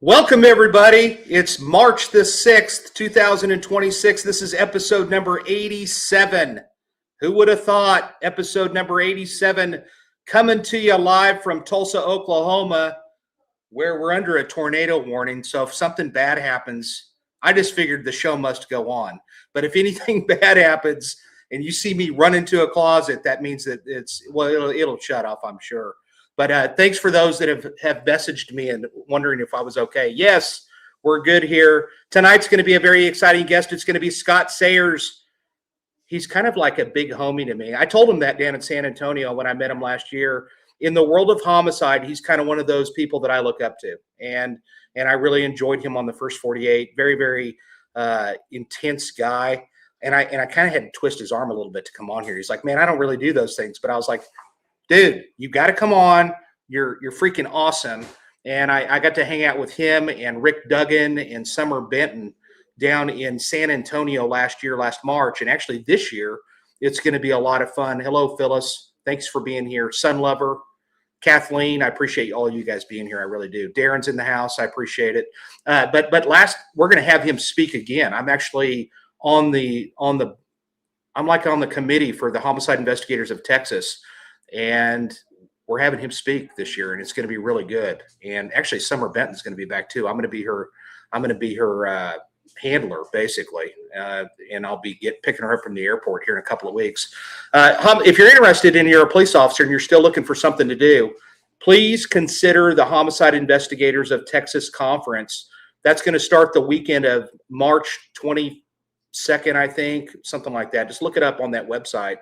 Welcome, everybody. It's March the 6th, 2026. This is episode number 87. Who would have thought? Episode number 87 coming to you live from Tulsa, Oklahoma, where we're under a tornado warning. So if something bad happens, I just figured the show must go on. But if anything bad happens and you see me run into a closet, that means that it'll shut off, I'm sure. But thanks for those that have messaged me and wondering if I was okay. Yes, we're good here. Tonight's going to be a very exciting guest. It's going to be Scott Sayers. He's kind of like a big homie to me. I told him that down in San Antonio when I met him last year. In the world of homicide, he's kind of one of those people that I look up to. And I really enjoyed him on the first 48. Very, very intense guy. And I kind of had to twist his arm a little bit to come on here. He's like, man, I don't really do those things. But I was like, dude, you got to come on. You're freaking awesome. And I got to hang out with him and Rick Duggan and Summer Benton down in San Antonio last March. And actually this year, it's going to be a lot of fun. Hello, Phyllis. Thanks for being here. Sun Lover, Kathleen, I appreciate all of you guys being here. I really do. Darren's in the house. I appreciate it. But we're going to have him speak again. I'm actually on the committee for the Homicide Investigators of Texas. And we're having him speak this year, and it's going to be really good. And actually, Summer Benton's going to be back too. I'm going to be her handler, basically, and I'll be picking her up from the airport here in a couple of weeks. If you're interested and you're a police officer and you're still looking for something to do, please consider the Homicide Investigators of Texas Conference. That's going to start the weekend of March 22nd, I think, something like that. Just look it up on that website.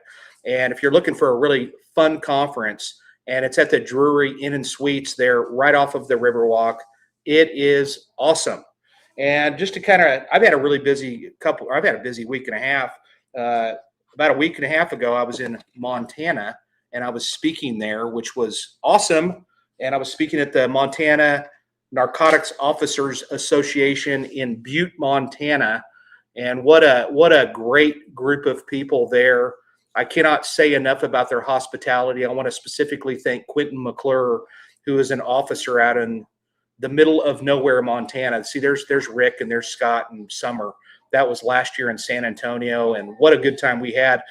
And if you're looking for a really fun conference, and it's at the Drury Inn and Suites there right off of the Riverwalk, it is awesome. And just to I've had a busy week and a half. About a week and a half ago, I was in Montana, and I was speaking there, which was awesome. And I was speaking at the Montana Narcotics Officers Association in Butte, Montana. And what a great group of people there. I cannot say enough about their hospitality. I want to specifically thank Quentin McClure, who is an officer out in the middle of nowhere, Montana. See, there's Rick and there's Scott and Summer. That was last year in San Antonio, and what a good time we had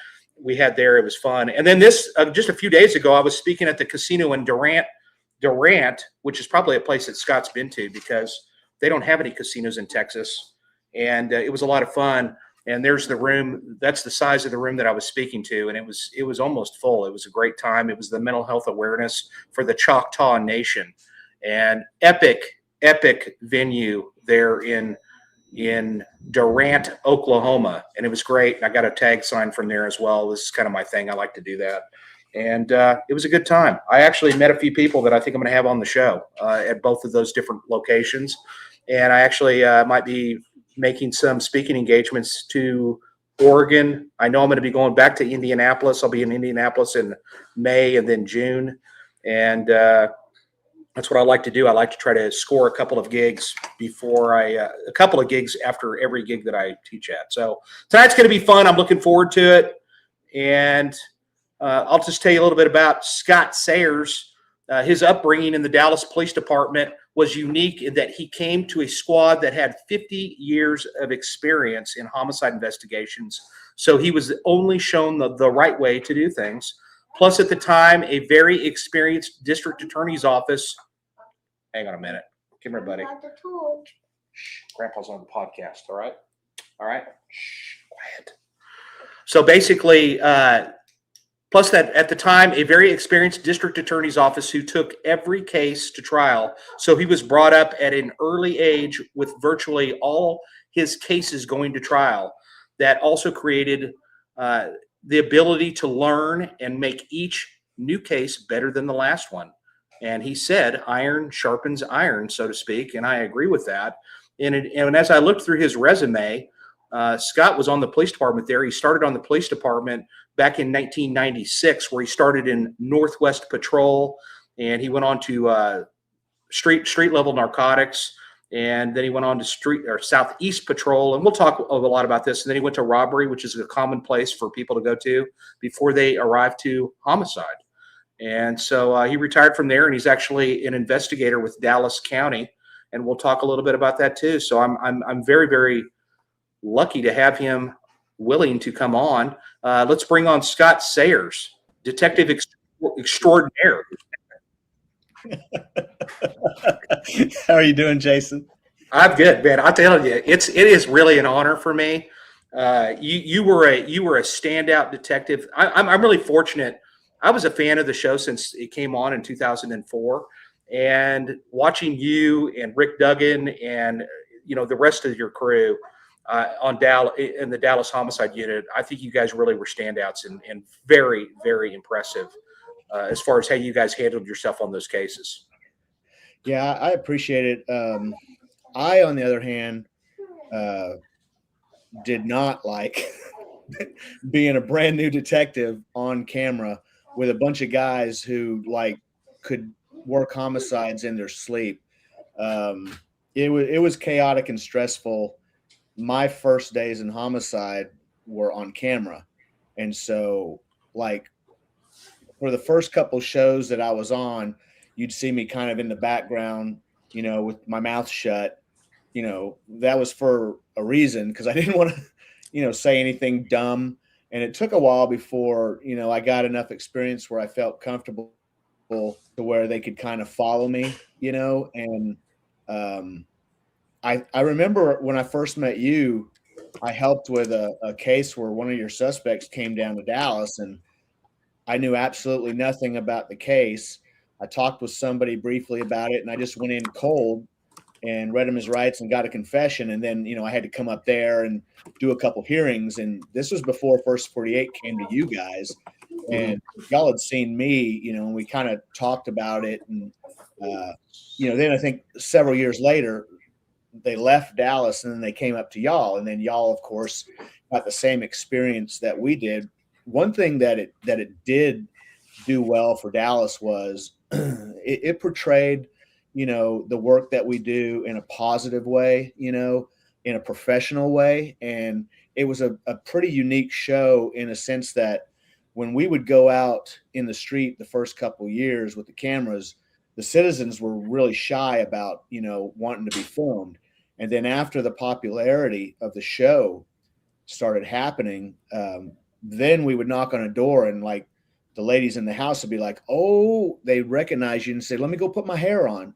there. It was fun. And then this, just a few days ago, I was speaking at the casino in Durant, which is probably a place that Scott's been to because they don't have any casinos in Texas. And it was a lot of fun. And there's the room. That's the size of the room that I was speaking to, and it was almost full. It was a great time. It was the mental health awareness for the Choctaw Nation, and epic venue there in Durant, Oklahoma, and it was great. I got a tag sign from there as well. This is kind of my thing. I like to do that, and it was a good time. I actually met a few people that I think I'm going to have on the show at both of those different locations, and I actually might be making some speaking engagements to Oregon. I know I'm going to be going back to Indianapolis. I'll be in Indianapolis in May and then June. And that's what I like to do. I like to try to score a couple of gigs after every gig that I teach at. So tonight's going to be fun. I'm looking forward to it. And I'll just tell you a little bit about Scott Sayers. His upbringing in the Dallas Police Department was unique in that he came to a squad that had 50 years of experience in homicide investigations. So he was only shown the right way to do things. Plus, at the time, a very experienced district attorney's office. Hang on a minute. Come here, buddy. Shh, Grandpa's on the podcast, all right? All right? Shh, quiet. So basically, plus that at the time, a very experienced district attorney's office who took every case to trial. So he was brought up at an early age with virtually all his cases going to trial. That also created the ability to learn and make each new case better than the last one. And he said, iron sharpens iron, so to speak. And I agree with that. And as I looked through his resume, Scott was on the police department there. He started on the police department back in 1996, where he started in Northwest Patrol, and he went on to street level narcotics, and then he went on to Southeast Patrol, and we'll talk a lot about this. And then he went to robbery, which is a common place for people to go to before they arrive to homicide. And so he retired from there, and he's actually an investigator with Dallas County, and we'll talk a little bit about that too. So I'm very, very lucky to have him willing to come on. Let's bring on Scott Sayers, detective extraordinaire. How are you doing, Jason? I'm good, man. I'll tell you, it is really an honor for me. You were a standout detective. I'm really fortunate. I was a fan of the show since it came on in 2004, and watching you and Rick Duggan and the rest of your crew on in the Dallas Homicide Unit, I think you guys really were standouts and very, very impressive as far as how you guys handled yourself on those cases. Yeah, I appreciate it. I, on the other hand, did not like being a brand new detective on camera with a bunch of guys who could work homicides in their sleep. It was chaotic and stressful. My first days in homicide were on camera. And so for the first couple shows that I was on, you'd see me kind of in the background, with my mouth shut. That was for a reason, because I didn't want to, say anything dumb. And it took a while before, I got enough experience where I felt comfortable to where they could kind of follow me, and I remember when I first met you, I helped with a case where one of your suspects came down to Dallas, and I knew absolutely nothing about the case. I talked with somebody briefly about it, and I just went in cold and read him his rights and got a confession. And then, I had to come up there and do a couple hearings. And this was before First 48 came to you guys. And y'all had seen me, and we kind of talked about it. And, then I think several years later, they left Dallas and then they came up to y'all. And then y'all, of course, got the same experience that we did. One thing that it did do well for Dallas was it portrayed, the work that we do in a positive way, in a professional way. And it was a pretty unique show in a sense that when we would go out in the street the first couple of years with the cameras, the citizens were really shy about, wanting to be filmed. And then after the popularity of the show started happening, then we would knock on a door and the ladies in the house would be like, oh, they recognize you and say, let me go put my hair on.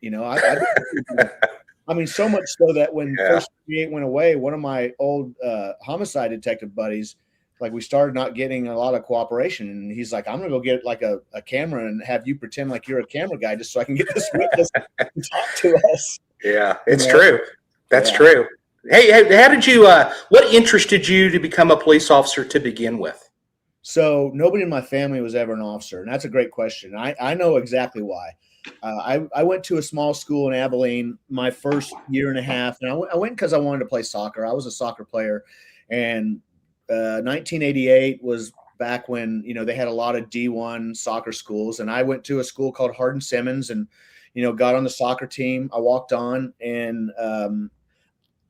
I mean, so much so that when First 48 went away, one of my old homicide detective buddies, we started not getting a lot of cooperation. And he's like, I'm going to go get a camera and have you pretend like you're a camera guy just so I can get this witness to talk to us. Yeah, it's true. That's true. Hey, how did you, what interested you to become a police officer to begin with? So nobody in my family was ever an officer. And that's a great question. I know exactly why. I went to a small school in Abilene my first year and a half. And I went because I wanted to play soccer. I was a soccer player. And 1988 was back when, they had a lot of D1 soccer schools. And I went to a school called Hardin Simmons and, got on the soccer team. I walked on and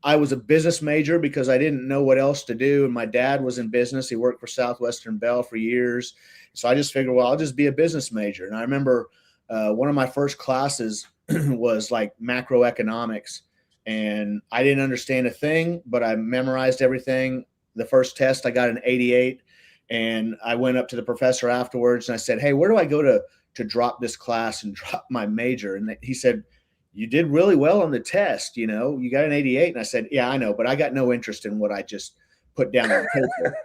I was a business major because I didn't know what else to do. And my dad was in business. He worked for Southwestern Bell for years. So I just figured, well, I'll just be a business major. And I remember one of my first classes was macroeconomics. And I didn't understand a thing, but I memorized everything. The first test, I got an 88. And I went up to the professor afterwards and I said, hey, where do I go to drop this class and drop my major? And he said, you did really well on the test. You got an 88. And I said, yeah, I know, but I got no interest in what I just put down on paper.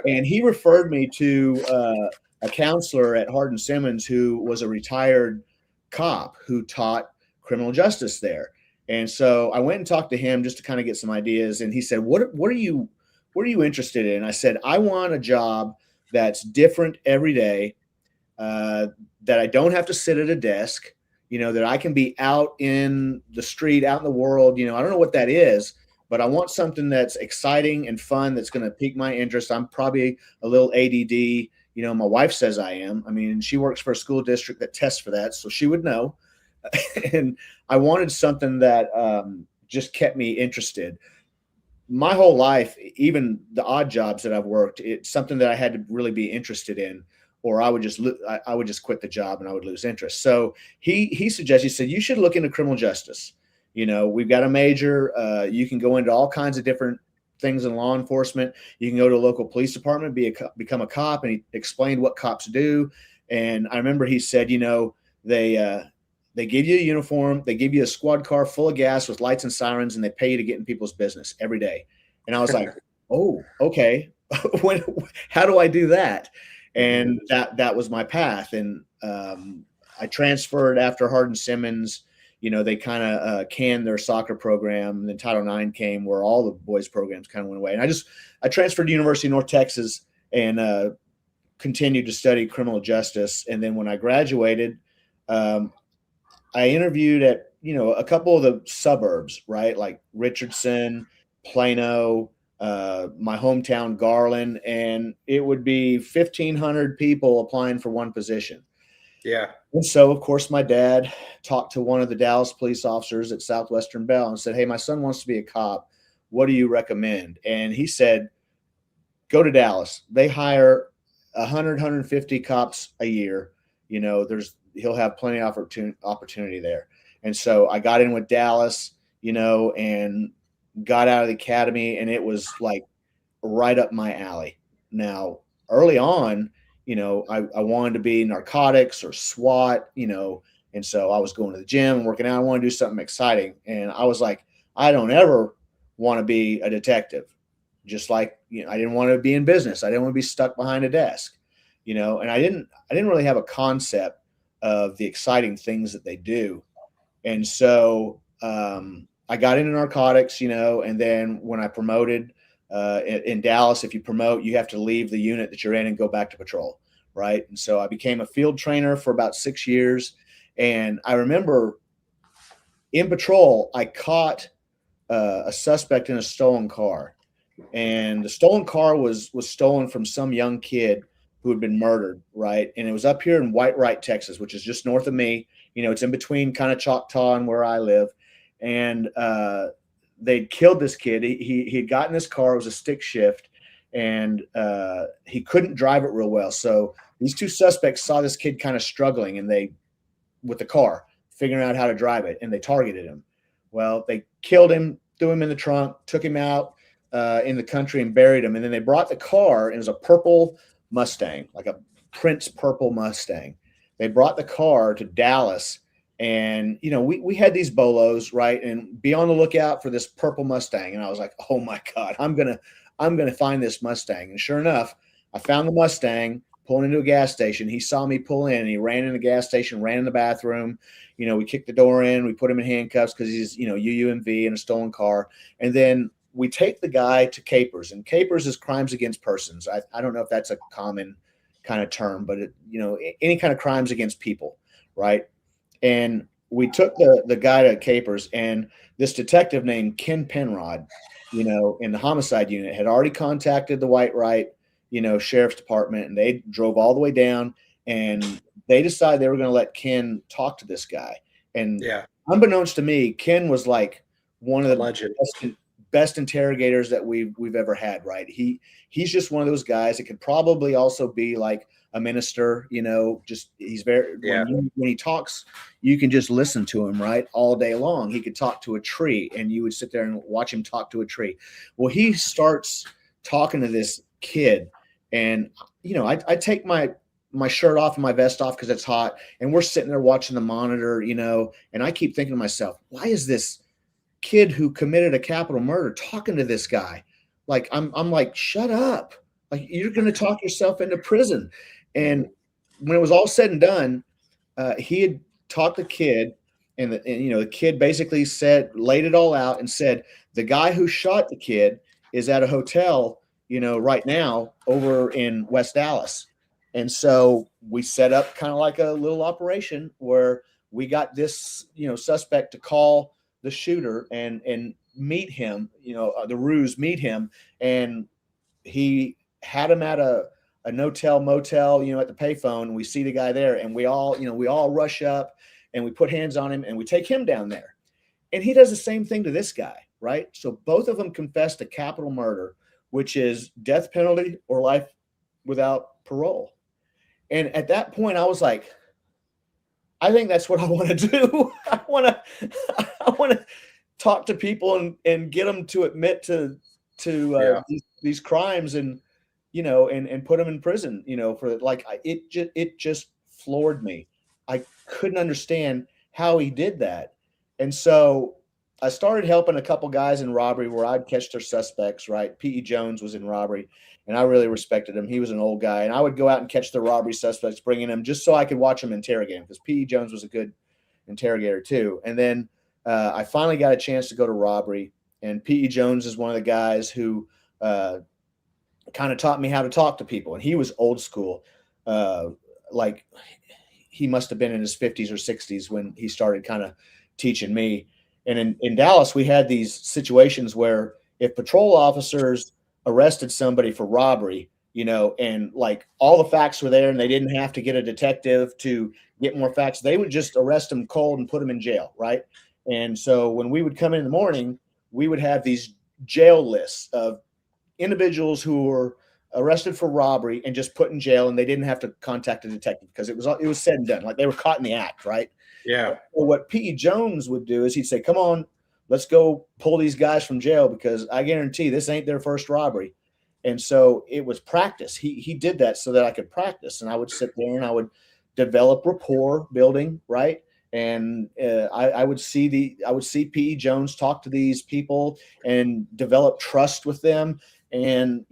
And he referred me to a counselor at Hardin Simmons who was a retired cop who taught criminal justice there. And so I went and talked to him just to kind of get some ideas. And he said, what are you interested in? I said, I want a job that's different every day. that I don't have to sit at a desk, that I can be out in the street, out in the world. I don't know what that is, but I want something that's exciting and fun, that's going to pique my interest. I'm probably a little ADD. My wife says I am. I mean, she works for a school district that tests for that, so she would know. And I wanted something that just kept me interested. My whole life, even the odd jobs that I've worked, it's something that I had to really be interested in, or I would just quit the job and I would lose interest. So he suggested, he said, you should look into criminal justice. We've got a major. You can go into all kinds of different things in law enforcement. You can go to a local police department, become a cop. And he explained what cops do. And I remember he said, they give you a uniform, they give you a squad car full of gas with lights and sirens, and they pay you to get in people's business every day. And I was like, oh, okay. How do I do that? And that was my path. And I transferred after Hardin Simmons. They kind of canned their soccer program. And then Title IX came, where all the boys programs kind of went away. And I transferred to University of North Texas and continued to study criminal justice. And then when I graduated, I interviewed at, a couple of the suburbs, right? Like Richardson, Plano, my hometown, Garland, and it would be 1,500 people applying for one position. Yeah. And so, of course, my dad talked to one of the Dallas police officers at Southwestern Bell and said, hey, my son wants to be a cop. What do you recommend? And he said, go to Dallas. They hire 100, 150 cops a year. He'll have plenty of opportunity there. And so I got in with Dallas, and got out of the academy, and it was like right up my alley. Now, early on, I wanted to be narcotics or SWAT, and so I was going to the gym and working out. I want to do something exciting. And I was like, I don't ever want to be a detective. Just like, I didn't want to be in business. I didn't want to be stuck behind a desk, and I didn't really have a concept of the exciting things that they do. And so I got into narcotics, and then when I promoted in Dallas, if you promote, you have to leave the unit that you're in and go back to patrol. Right. And so I became a field trainer for about 6 years. And I remember in patrol, I caught a suspect in a stolen car, and the stolen car was stolen from some young kid who had been murdered, right? And it was up here in Whitewright, Texas, which is just north of me. It's in between kind of Choctaw and where I live. And they'd killed this kid. He had gotten this car. It was a stick shift, and he couldn't drive it real well. So these two suspects saw this kid kind of struggling, and with the car, figuring out how to drive it, and they targeted him. Well, they killed him, threw him in the trunk, took him out in the country and buried him. And then they brought the car, and it was a purple Mustang, like a Prince purple Mustang. They brought the car to Dallas, and we had these bolos, right? And be on the lookout for this purple Mustang. And I was like, oh my God, I'm gonna find this Mustang. And sure enough, I found the Mustang pulling into a gas station. He saw me pull in, and he ran in the gas station, ran in the bathroom. We kicked the door in, we put him in handcuffs because he's UUMV in a stolen car. And then we take the guy to Capers, and Capers is crimes against persons. I don't know if that's a common kind of term, but any kind of crimes against people, right? And we took the guy to Capers, and this detective named Ken Penrod, in the homicide unit, had already contacted the Whitewright, sheriff's department, and they drove all the way down, and they decided they were going to let Ken talk to this guy. And unbeknownst to me, Ken was like one of the best interrogators that we've ever had, right? He's just one of those guys. It could probably also be like a minister, just he's very when he talks, you can just listen to him, right, all day long. He could talk to a tree, and you would sit there and watch him talk to a tree. Well, he starts talking to this kid, and I take my shirt off and my vest off because it's hot, and we're sitting there watching the monitor, and I keep thinking to myself, why is this kid who committed a capital murder talking to this guy? Like, I'm like, shut up. Like, you're going to talk yourself into prison. And when it was all said and done, he had taught the kid, and the kid basically laid it all out and said, the guy who shot the kid is at a hotel, right now over in West Dallas. And so we set up kind of like a little operation where we got this, suspect to call the shooter and meet him, the ruse, meet him. And he had him at a no-tell motel, at the payphone. And we see the guy there, and we all rush up and we put hands on him and we take him down there. And he does the same thing to this guy, right? So both of them confessed to capital murder, which is death penalty or life without parole. And at that point, I was like, I think that's what I want to do. I want to talk to people and get them to admit to these crimes and put them in prison. For like it just floored me. I couldn't understand how he did that. And so I started helping a couple guys in robbery where I'd catch their suspects, right? P.E. Jones was in robbery, and I really respected him. He was an old guy, and I would go out and catch the robbery suspects, bringing them just so I could watch them interrogate him, because P.E. Jones was a good interrogator too. And then I finally got a chance to go to robbery, and P.E. Jones is one of the guys who kind of taught me how to talk to people, and he was old school. Like he must have been in his 50s or 60s when he started kind of teaching me. And in Dallas, we had these situations where if patrol officers arrested somebody for robbery, and like all the facts were there and they didn't have to get a detective to get more facts, they would just arrest them cold and put them in jail, right? And so when we would come in the morning, we would have these jail lists of individuals who were arrested for robbery and just put in jail, and they didn't have to contact a detective because it was said and done. Like they were caught in the act, right? Yeah. So what P.E. Jones would do is he'd say, come on, let's go pull these guys from jail, because I guarantee this ain't their first robbery. And so it was practice. He did that so that I could practice, and I would sit there and I would develop rapport building, right? And I would see P.E. Jones talk to these people and develop trust with them. And,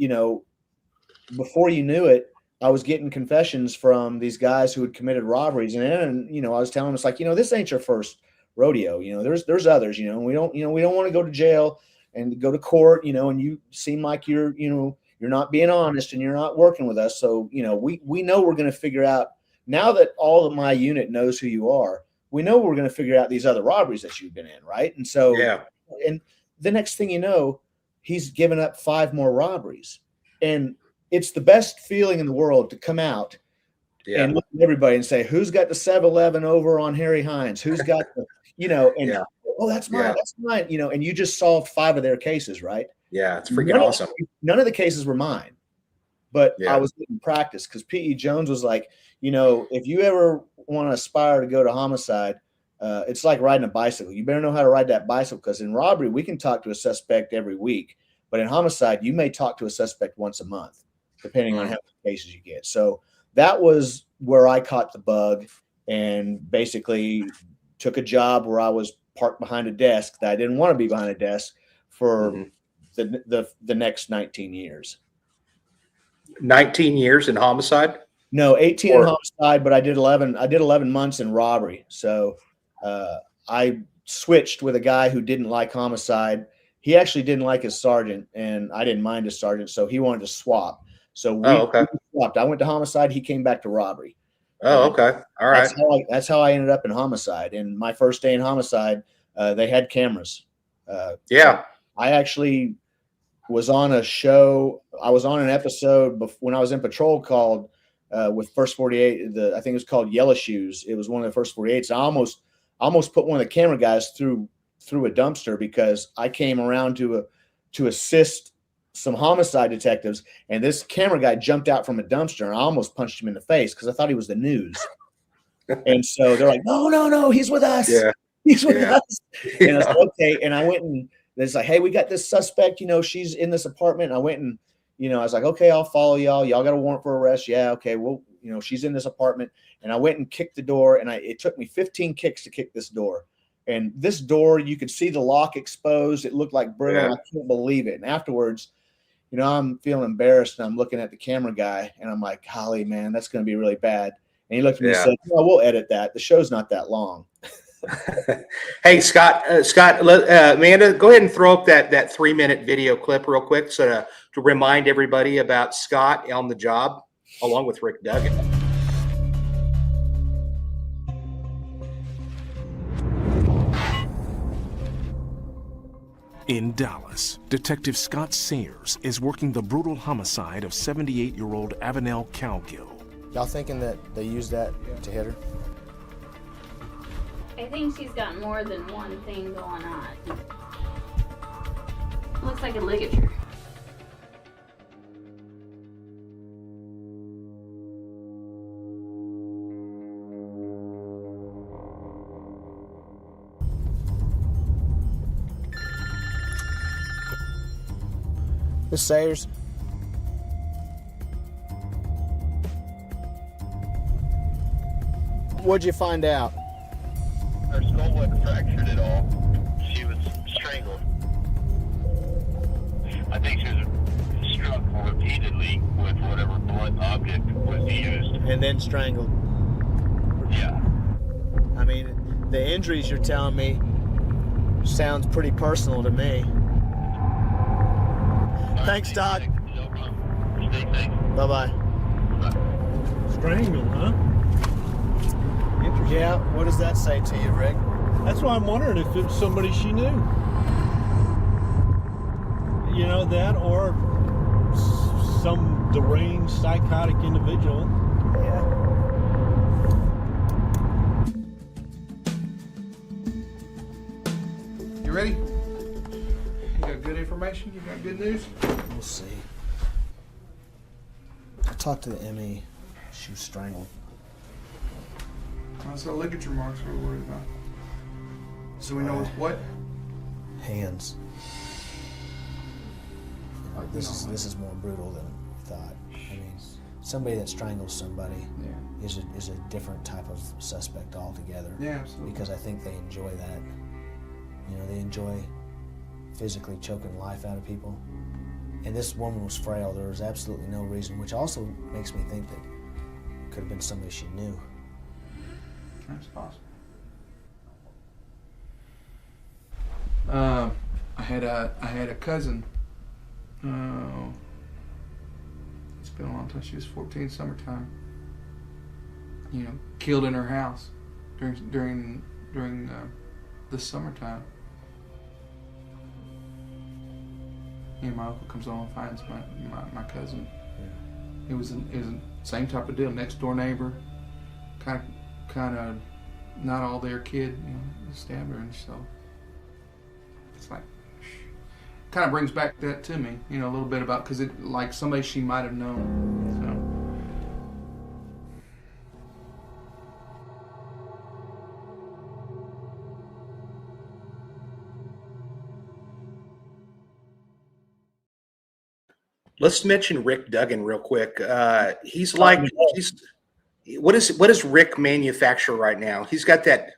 before you knew it, I was getting confessions from these guys who had committed robberies. And then, I was telling them, it's like, this ain't your first rodeo. There's others, we don't want to go to jail and go to court, and you seem like you're not being honest and you're not working with us. So, we know we're going to figure out, now that all of my unit knows who you are, we know we're going to figure out these other robberies that you've been in. Right. And so, and the next thing you know, he's given up 5 more robberies. And it's the best feeling in the world to come out and look at everybody and say, who's got the 7-Eleven over on Harry Hines? Who's got the, oh, that's mine. That's mine. And you just solved 5 of their cases, right? Yeah. It's freaking awesome. None of the cases were mine, but I was getting practice because P.E. Jones was like, if you ever want to aspire to go to homicide, it's like riding a bicycle. You better know how to ride that bicycle, because in robbery, we can talk to a suspect every week, but in homicide, you may talk to a suspect once a month, depending on how many cases you get. So that was where I caught the bug and basically took a job where I was parked behind a desk that I didn't want to be behind a desk for the next 19 years. 19 years in homicide? No, 18 in homicide, but I did 11 months in robbery. So I switched with a guy who didn't like homicide. He actually didn't like his sergeant, and I didn't mind his sergeant, so he wanted to swap. So we swapped. I went to homicide. He came back to robbery. Oh, okay. All right. That's how I ended up in homicide. And my first day in homicide, they had cameras. I actually was on a show. I was on an episode when I was in patrol called with First 48. I think it was called Yellow Shoes. It was one of the First 48s. I almost put one of the camera guys through a dumpster because I came around to assist some homicide detectives, and this camera guy jumped out from a dumpster, and I almost punched him in the face because I thought he was the news. And so they're like, no, he's with us. Yeah. He's with us. And I was like, okay. And I went and it's like, hey, we got this suspect, she's in this apartment. And I went and, I was like, okay, I'll follow y'all. Y'all got a warrant for arrest. Yeah. Okay. Well, she's in this apartment. And I went and kicked the door, and it took me 15 kicks to kick this door. And this door, you could see the lock exposed. It looked like brittle. Yeah. I couldn't believe it. And afterwards, I'm feeling embarrassed, and I'm looking at the camera guy, and I'm like, golly, man, that's going to be really bad. And he looked at me and said, no, we'll edit that. The show's not that long. Hey, Scott, Amanda, go ahead and throw up that 3-minute video clip real quick to remind everybody about Scott on the job. along with Rick Duggan. In Dallas, Detective Scott Sayers is working the brutal homicide of 78-year-old Aanel Cowgill. Y'all thinking that they used that to hit her? I think she's got more than one thing going on. Looks like a ligature. Miss Sayers? What'd you find out? Her skull wasn't fractured at all. She was strangled. I think she was struck repeatedly with whatever blunt object was used. And then strangled. Yeah. I mean, the injuries you're telling me sounds pretty personal to me. Thanks, Doc. No problem. Stay safe. Bye-bye. Strangled, huh? Yeah, what does that say to you, Rick? That's why I'm wondering if it was somebody she knew. You know, that or some deranged psychotic individual. Yeah. You ready? You got good information? You got good news? We'll see. I talked to the ME. She was strangled. So ligature marks we're worried about. So we know it's what? Hands. This is more brutal than we thought. I mean, somebody that strangles somebody is a different type of suspect altogether. Yeah, absolutely. Because I think they enjoy that. You know, they enjoy physically choking life out of people. And this woman was frail. There was absolutely no reason, which also makes me think that it could have been somebody she knew. That's possible. I had a cousin. It's been a long time. She was 14, summertime. You know, killed in her house during the summertime. And my uncle comes on and finds my cousin. Yeah. It was the same type of deal. Next door neighbor, kind of not all their kid, you know, stabbed her, and so it's like kind of brings back that to me, you know, a little bit about because it like somebody she might have known. So. Let's mention Rick Duggan real quick. What does Rick manufacture right now? He's got that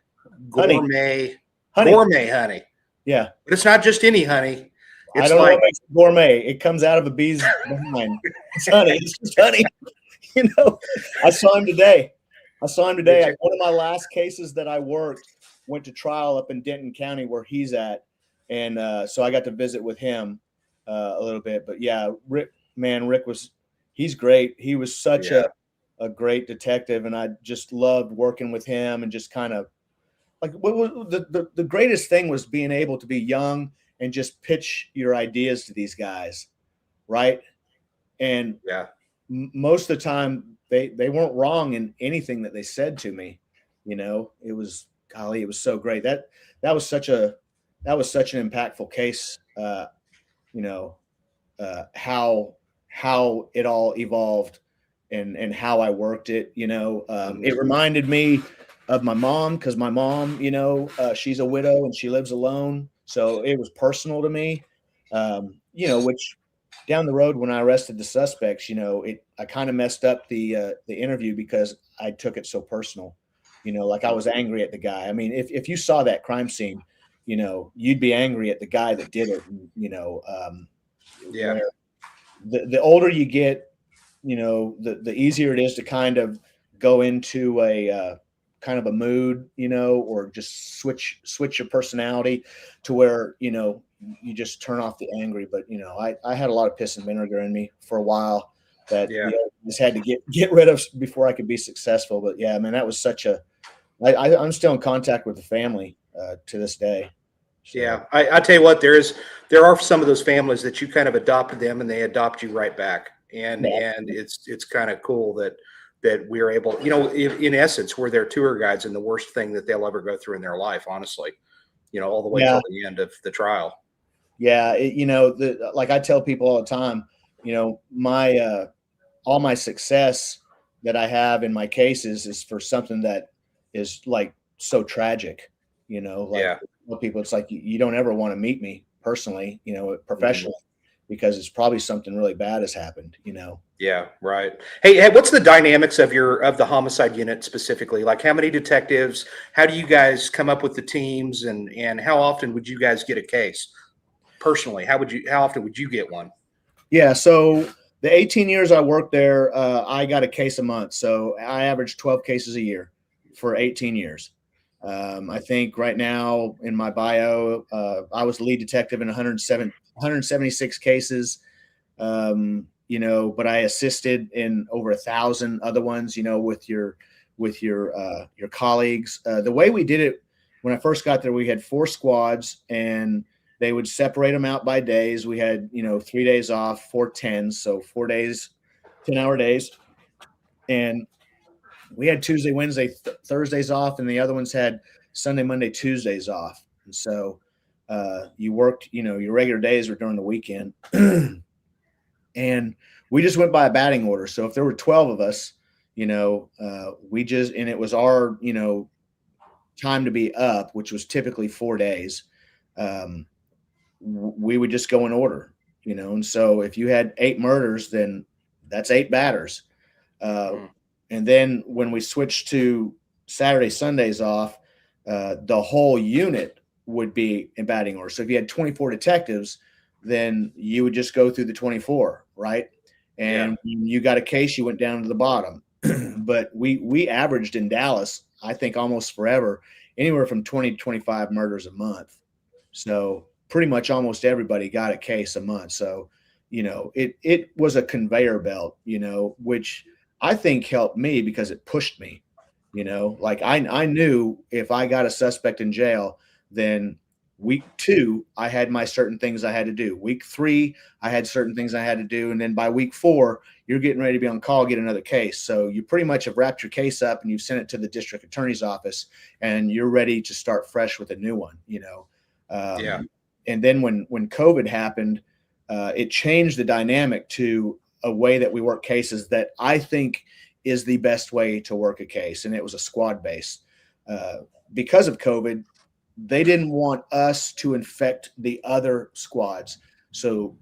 gourmet honey. Yeah, but it's not just any honey. It's I don't know like what makes it gourmet. It comes out of a bee's behind. It's honey. It's just honey. You know, I saw him today. One of my last cases that I worked went to trial up in Denton County where he's at, and so I got to visit with him a little bit. But yeah, Rick he's great. He was such a great detective, and I just loved working with him and just kind of like what was the greatest thing was being able to be young and just pitch your ideas to these guys, right? And most of the time they weren't wrong in anything that they said to me. You know, it was so great. That was such an impactful case. You know, how it all evolved and how I worked it. You know, it reminded me of my mom because my mom, you know, she's a widow and she lives alone. So it was personal to me, you know, which down the road when I arrested the suspects, you know, I kind of messed up the interview because I took it so personal, you know, like I was angry at the guy. I mean, if you saw that crime scene, you know, you'd be angry at the guy that did it, you know. The older you get, you know, the easier it is to kind of go into a kind of a mood, you know, or just switch your personality to where, you know, you just turn off the angry. But, you know, I had a lot of piss and vinegar in me for a while. that Yeah. just had to get rid of before I could be successful. But yeah, man, that was such a. I'm still in contact with the family to this day. So, Yeah, I tell you what, there are some of those families that you kind of adopted them and they adopt you right back, and yeah. it's kind of cool that we're able, in essence, we're their tour guides in the worst thing that they'll ever go through in their life, honestly, all the way Yeah. till the end of the trial. Yeah, like I tell people all the time, my all my success that I have in my cases is for something that is like so tragic. Like Yeah. people, it's like you don't ever want to meet me personally, professionally, because it's probably something really bad has happened. Yeah, right. Hey, what's the dynamics of the homicide unit specifically? Like, how many detectives? How do you guys come up with the teams, and how often would you guys get a case? Personally, how often would you get one? Yeah, so the 18 years I worked there, I got a case a month. So I averaged 12 cases a year for 18 years. I think right now in my bio, I was the lead detective in 176 cases. But I assisted in over 1,000 other ones, with your colleagues. The way we did it when I first got there, we had 4 squads, and they would separate them out by days. We had, 3 days off, 4 10s, so 4 days, 10-hour days. And we had Tuesday, Wednesday, Thursdays off, and the other ones had Sunday, Monday, Tuesdays off. And so you worked, your regular days were during the weekend. And we just went by a batting order. So if there were 12 of us, and it was our, time to be up, which was typically 4 days. We would just go in order, and so if you had 8 murders, then that's 8 batters. And then when we switched to Saturday, Sundays off, the whole unit would be in batting order. So if you had 24 detectives, then you would just go through the 24, right? And when you got a case, you went down to the bottom. But we averaged in Dallas, I think almost forever, anywhere from 20 to 25 murders a month. So pretty much almost everybody got a case a month. So, it was a conveyor belt, which I think helped me because it pushed me, like I knew if I got a suspect in jail, then week 2, I had my certain things I had to do. Week 3, I had certain things I had to do. And then by week 4, you're getting ready to be on call, get another case. So you pretty much have wrapped your case up and you've sent it to the district attorney's office and you're ready to start fresh with a new one, And then when COVID happened, it changed the dynamic to a way that we work cases that I think is the best way to work a case. And it was a squad base. Because of COVID, they didn't want us to infect the other squads. So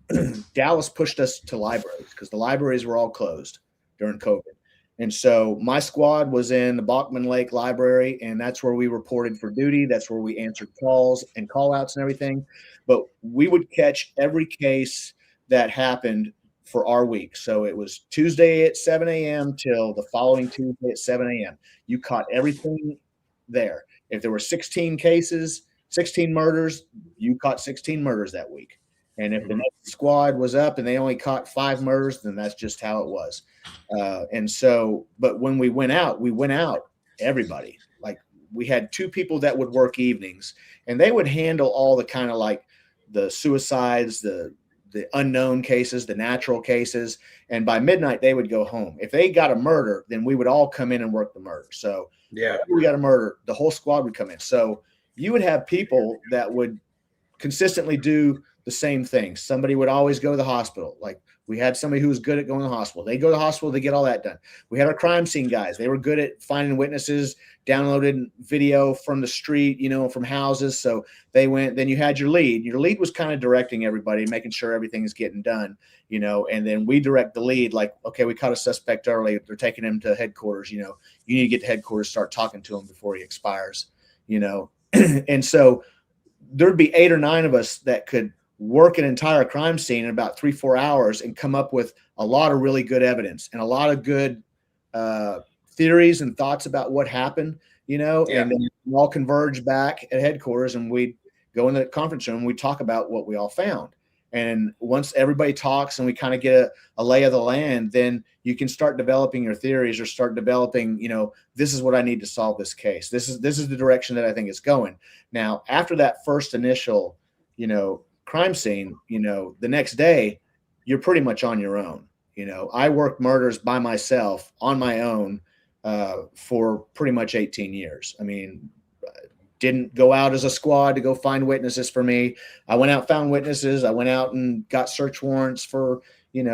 Dallas pushed us to libraries because the libraries were all closed during COVID. And so my squad was in the Bachman Lake Library, and that's where we reported for duty. That's where we answered calls and call outs and everything. But we would catch every case that happened for our week. So it was Tuesday at 7 a.m. till the following Tuesday at 7 a.m. You caught everything there. If there were 16 cases, 16 murders, you caught 16 murders that week. And if the next squad was up and they only caught 5 murders, then that's just how it was. And so, but when we went out, everybody. Like we had 2 people that would work evenings, and they would handle all the kind of like the suicides, the unknown cases, the natural cases. And by midnight, they would go home. If they got a murder, then we would all come in and work the murder. So we got a murder, the whole squad would come in. So you would have people that would consistently do the same thing. Somebody would always go to the hospital. Like we had somebody who was good at going to the hospital. They go to the hospital, they get all that done. We had our crime scene guys. They were good at finding witnesses, downloaded video from the street, from houses. So they went, then you had your lead. Your lead was kind of directing everybody, making sure everything is getting done, and then we direct the lead like, okay, we caught a suspect early. They're taking him to headquarters. You need to get to headquarters, start talking to him before he expires, And so there'd be 8 or 9 of us that could work an entire crime scene in about 3-4 hours and come up with a lot of really good evidence and a lot of good theories and thoughts about what happened, and then we all converge back at headquarters and we'd go in the conference room and we'd talk about what we all found. And once everybody talks and we kind of get a lay of the land, then you can start developing your theories or start developing, this is what I need to solve this case. This is the direction that I think it's going. Now, after that first initial, crime scene, the next day, you're pretty much on your own. I worked murders by myself on my own for pretty much 18 years. I mean, didn't go out as a squad to go find witnesses for me. I went out, found witnesses. I went out and got search warrants for,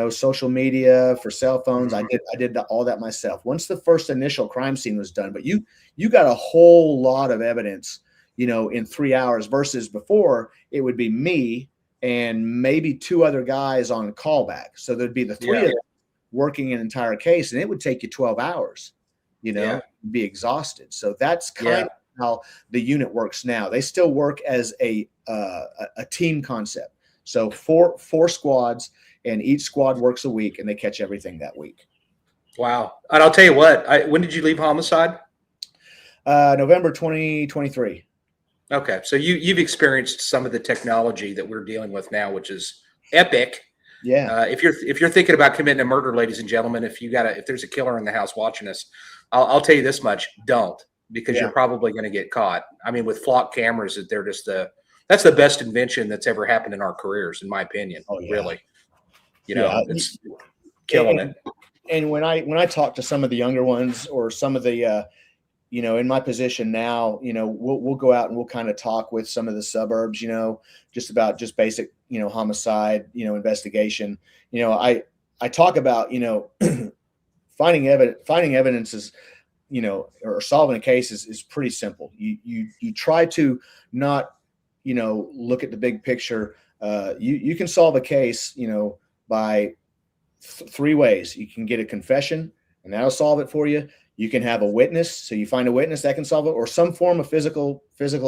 social media, for cell phones. I did all that myself. Once the first initial crime scene was done, but you got a whole lot of evidence, in 3 hours versus before it would be me and maybe 2 other guys on callback. So there'd be the 3 of them working an entire case, and it would take you 12 hours, be exhausted. So that's kind of how the unit works now. They still work as a team concept. So four squads, and each squad works a week, and they catch everything that week. Wow. And I'll tell you what, when did you leave Homicide? November 2023. Okay. So you've experienced some of the technology that we're dealing with now, which is epic. Yeah. If you're thinking about committing a murder, ladies and gentlemen, if there's a killer in the house watching us, I'll tell you this much: don't, because you're probably going to get caught. I mean, with flock cameras, they're just that's the best invention that's ever happened in our careers, in my opinion. Oh, yeah. Really, it's killing it. And when I talk to some of the younger ones or some of the, in my position now, we'll go out and we'll kind of talk with some of the suburbs, just about basic, homicide, investigation. I talk about, finding evidence is, or solving a case is pretty simple. You try to not, look at the big picture. You can solve a case, by 3 ways. You can get a confession, and that'll solve it for you. You can have a witness, so you find a witness that can solve it, or some form of physical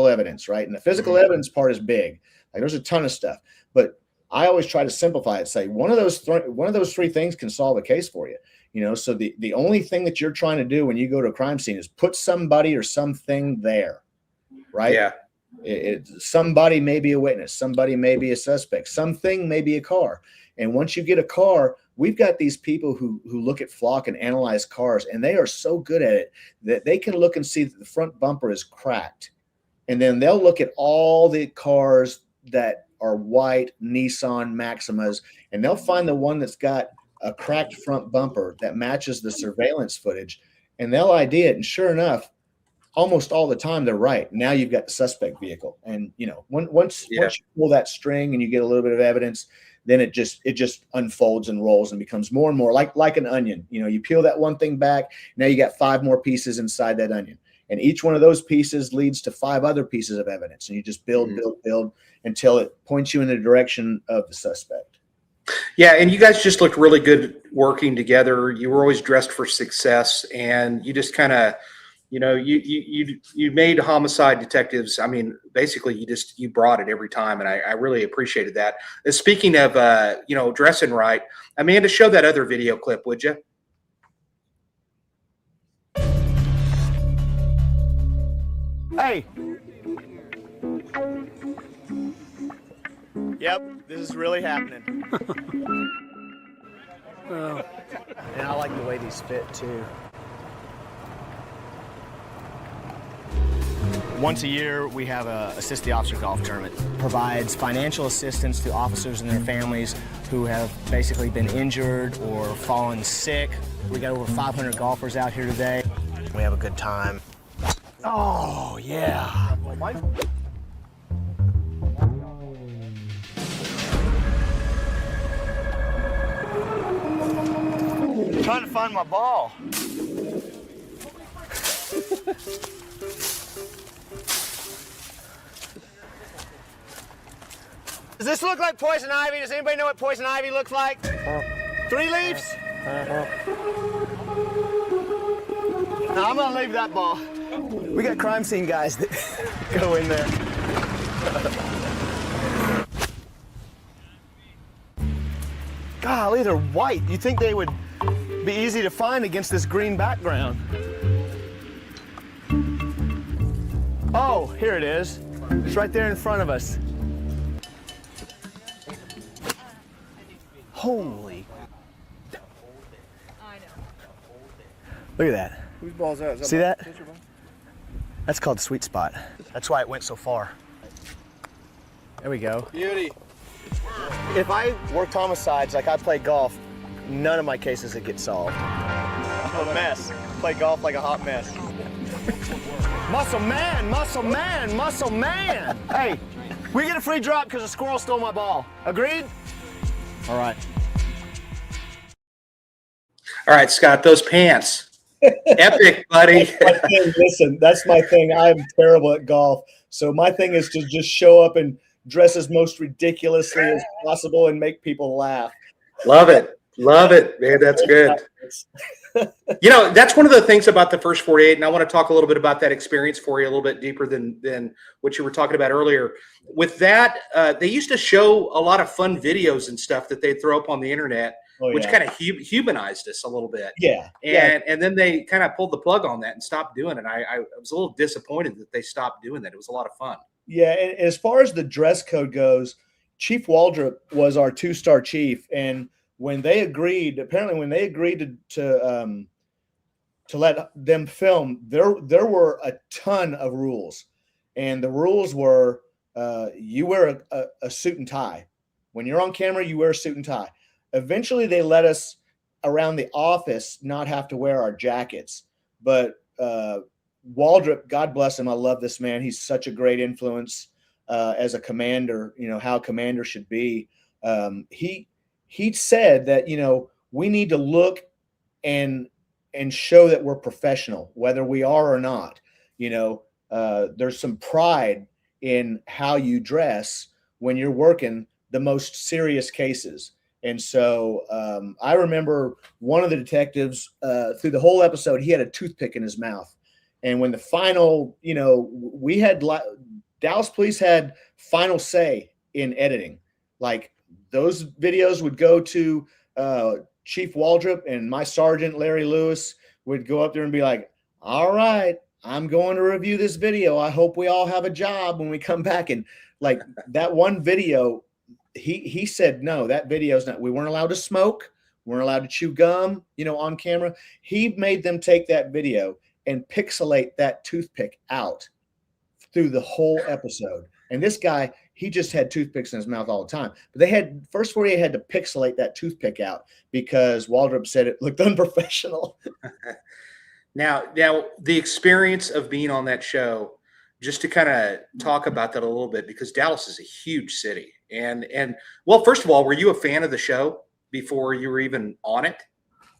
evidence, right? And the physical evidence part is big. Like, there's a ton of stuff, but I always try to simplify it. Say one of those 3 things can solve a case for you. So the only thing that you're trying to do when you go to a crime scene is put somebody or something there, right? Yeah. Somebody may be a witness, somebody may be a suspect, something may be a car. And once you get a car, we've got these people who look at flock and analyze cars, and they are so good at it that they can look and see that the front bumper is cracked. And then they'll look at all the cars that are white Nissan Maximas, and they'll find the one that's got a cracked front bumper that matches the surveillance footage, and they'll ID it. And sure enough, almost all the time they're right. Now you've got the suspect vehicle, and once you pull that string and you get a little bit of evidence, then it just unfolds and rolls and becomes more and more like an onion. You peel that one thing back, now you got 5 more pieces inside that onion, and each one of those pieces leads to 5 other pieces of evidence, and you just build until it points you in the direction of the suspect. Yeah, and you guys just looked really good working together. You were always dressed for success, and you just kind of, you made Homicide detectives. I mean, basically, you brought it every time, and I really appreciated that. Speaking of, dressing right, Amanda, show that other video clip, would you? Hey. Yep, this is really happening. And I like the way these fit too. Once a year, we have a Assist the Officer golf tournament. Provides financial assistance to officers and their families who have basically been injured or fallen sick. We got over 500 golfers out here today. We have a good time. Oh, yeah. I'm trying to find my ball. Does this look like poison ivy? Does anybody know what poison ivy looks like? 3 leaves? No, I'm gonna leave that ball. We got crime scene guys that go in there. Golly, they're white. You'd think they would be easy to find against this green background. Oh, here it is. It's right there in front of us. Holy. Look at that. Whose ball's that? See that? That's called sweet spot. That's why it went so far. There we go. Beauty. If I worked homicides like I played golf, none of my cases would get solved. I'm a mess. Play golf like a hot mess. Muscle man, muscle man, muscle man. Hey, we get a free drop because a squirrel stole my ball. Agreed? All right. All right, Scott, those pants. Epic, buddy. Listen, that's my thing. I'm terrible at golf. So my thing is to just show up and dress as most ridiculously as possible and make people laugh. Love it. Love it, man. That's good. You know, that's one of the things about the first 48, and I want to talk a little bit about that experience for you a little bit deeper than what you were talking about earlier. With that, they used to show a lot of fun videos and stuff that they throw up on the internet, which kind of humanized us a little bit. Yeah. And then they kind of pulled the plug on that and stopped doing it. I was a little disappointed that they stopped doing that. It was a lot of fun. Yeah, and as far as the dress code goes, Chief Waldrop was our 2-star chief, and when they agreed to let them film, there were a ton of rules, and the rules were you wear a suit and tie. When you're on camera, you wear a suit and tie. Eventually, they let us around the office not have to wear our jackets, but Waldrop, God bless him, I love this man. He's such a great influence as a commander. You know how a commander should be. He said that, you know, we need to look and show that we're professional, whether we are or not. You know, there's some pride in how you dress when you're working the most serious cases. And so I remember one of the detectives through the whole episode, he had a toothpick in his mouth. And when the final, you know, we had Dallas police had final say in editing. Like, those videos would go to Chief Waldrop, and my sergeant, Larry Lewis, would go up there and be like, all right, I'm going to review this video. I hope we all have a job when we come back. And like that one video, he said, no, that video's not, we weren't allowed to smoke. We weren't allowed to chew gum, you know, on camera. He made them take that video and pixelate that toothpick out through the whole episode. And this guy, he just had toothpicks in his mouth all the time. But they had, first 48 had to pixelate that toothpick out because Waldrop said it looked unprofessional. Now, the experience of being on that show, just to kind of talk about that a little bit, because Dallas is a huge city. And well, first of all, were you a fan of the show before you were even on it?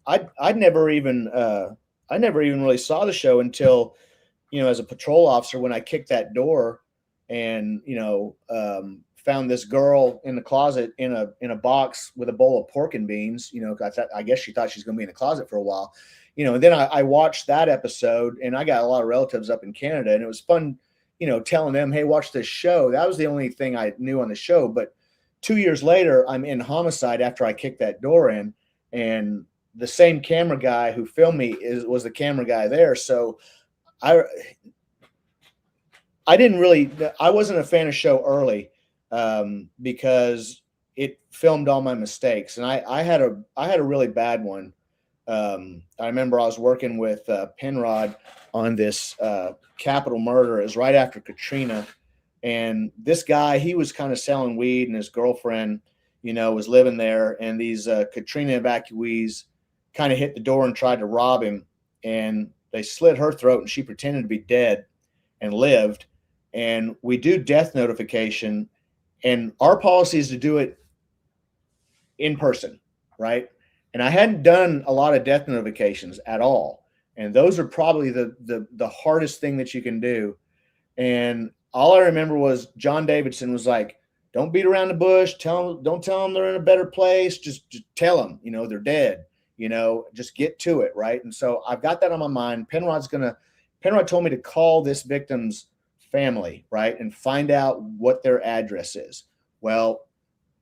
I never even really saw the show until, you know, as a patrol officer, when I kicked that door and, you know, found this girl in the closet in a box with a bowl of pork and beans. You know, I guess she thought she's going to be in the closet for a while. You know, and then I watched that episode, and I got a lot of relatives up in Canada, and it was fun, you know, telling them, hey, watch this show. That was the only thing I knew on the show. But 2 years later, I'm in Homicide after I kicked that door in, and the same camera guy who filmed me was the camera guy there. So I wasn't a fan of the show early because it filmed all my mistakes, and I had a really bad one. I remember I was working with Penrod on this capital murder. It was right after Katrina, and this guy, he was kind of selling weed, and his girlfriend, you know, was living there, and these Katrina evacuees kind of hit the door and tried to rob him, and they slit her throat, and she pretended to be dead and lived. And we do death notification, and our policy is to do it in person, right? And I hadn't done a lot of death notifications at all. And those are probably the hardest thing that you can do. And all I remember was John Davidson was like, don't beat around the bush. Don't tell them they're in a better place. Just tell them, you know, they're dead, you know, just get to it. Right. And so I've got that on my mind. Penrod told me to call this victim's family, right, and find out what their address is. Well,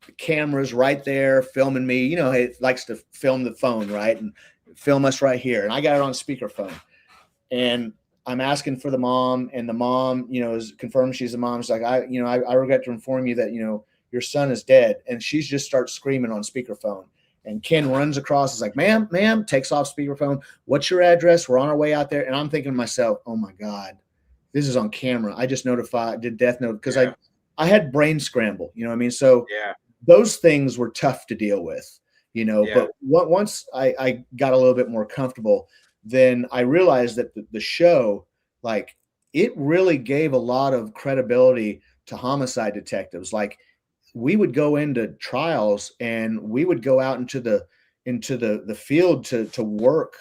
the camera's right there filming me. You know, it likes to film the phone, right, and film us right here. And I got it on speakerphone. And I'm asking for the mom, and the mom, you know, is confirmed she's the mom. She's like, I regret to inform you that, you know, your son is dead. And she just starts screaming on speakerphone. And Ken runs across, is like, ma'am, takes off speakerphone. What's your address? We're on our way out there. And I'm thinking to myself, oh my God, this is on camera. I just did death note because I had brain scramble, you know what I mean? So those things were tough to deal with, you know, but once I got a little bit more comfortable, then I realized that the show, like, it really gave a lot of credibility to homicide detectives. Like, we would go into trials and we would go out into the field to work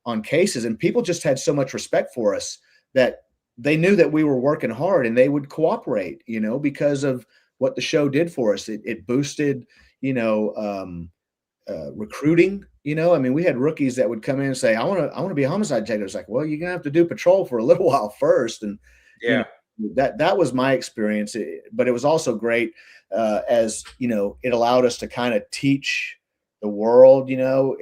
on cases, and people just had so much respect for us that they knew that we were working hard and they would cooperate, you know, because of what the show did for us. It boosted, you know, recruiting, you know. I mean, we had rookies that would come in and say, I want to be a homicide detective. It's like, well, you're gonna have to do patrol for a little while first. And you know, that was my experience. But it was also great, as you know, it allowed us to kind of teach the world, you know.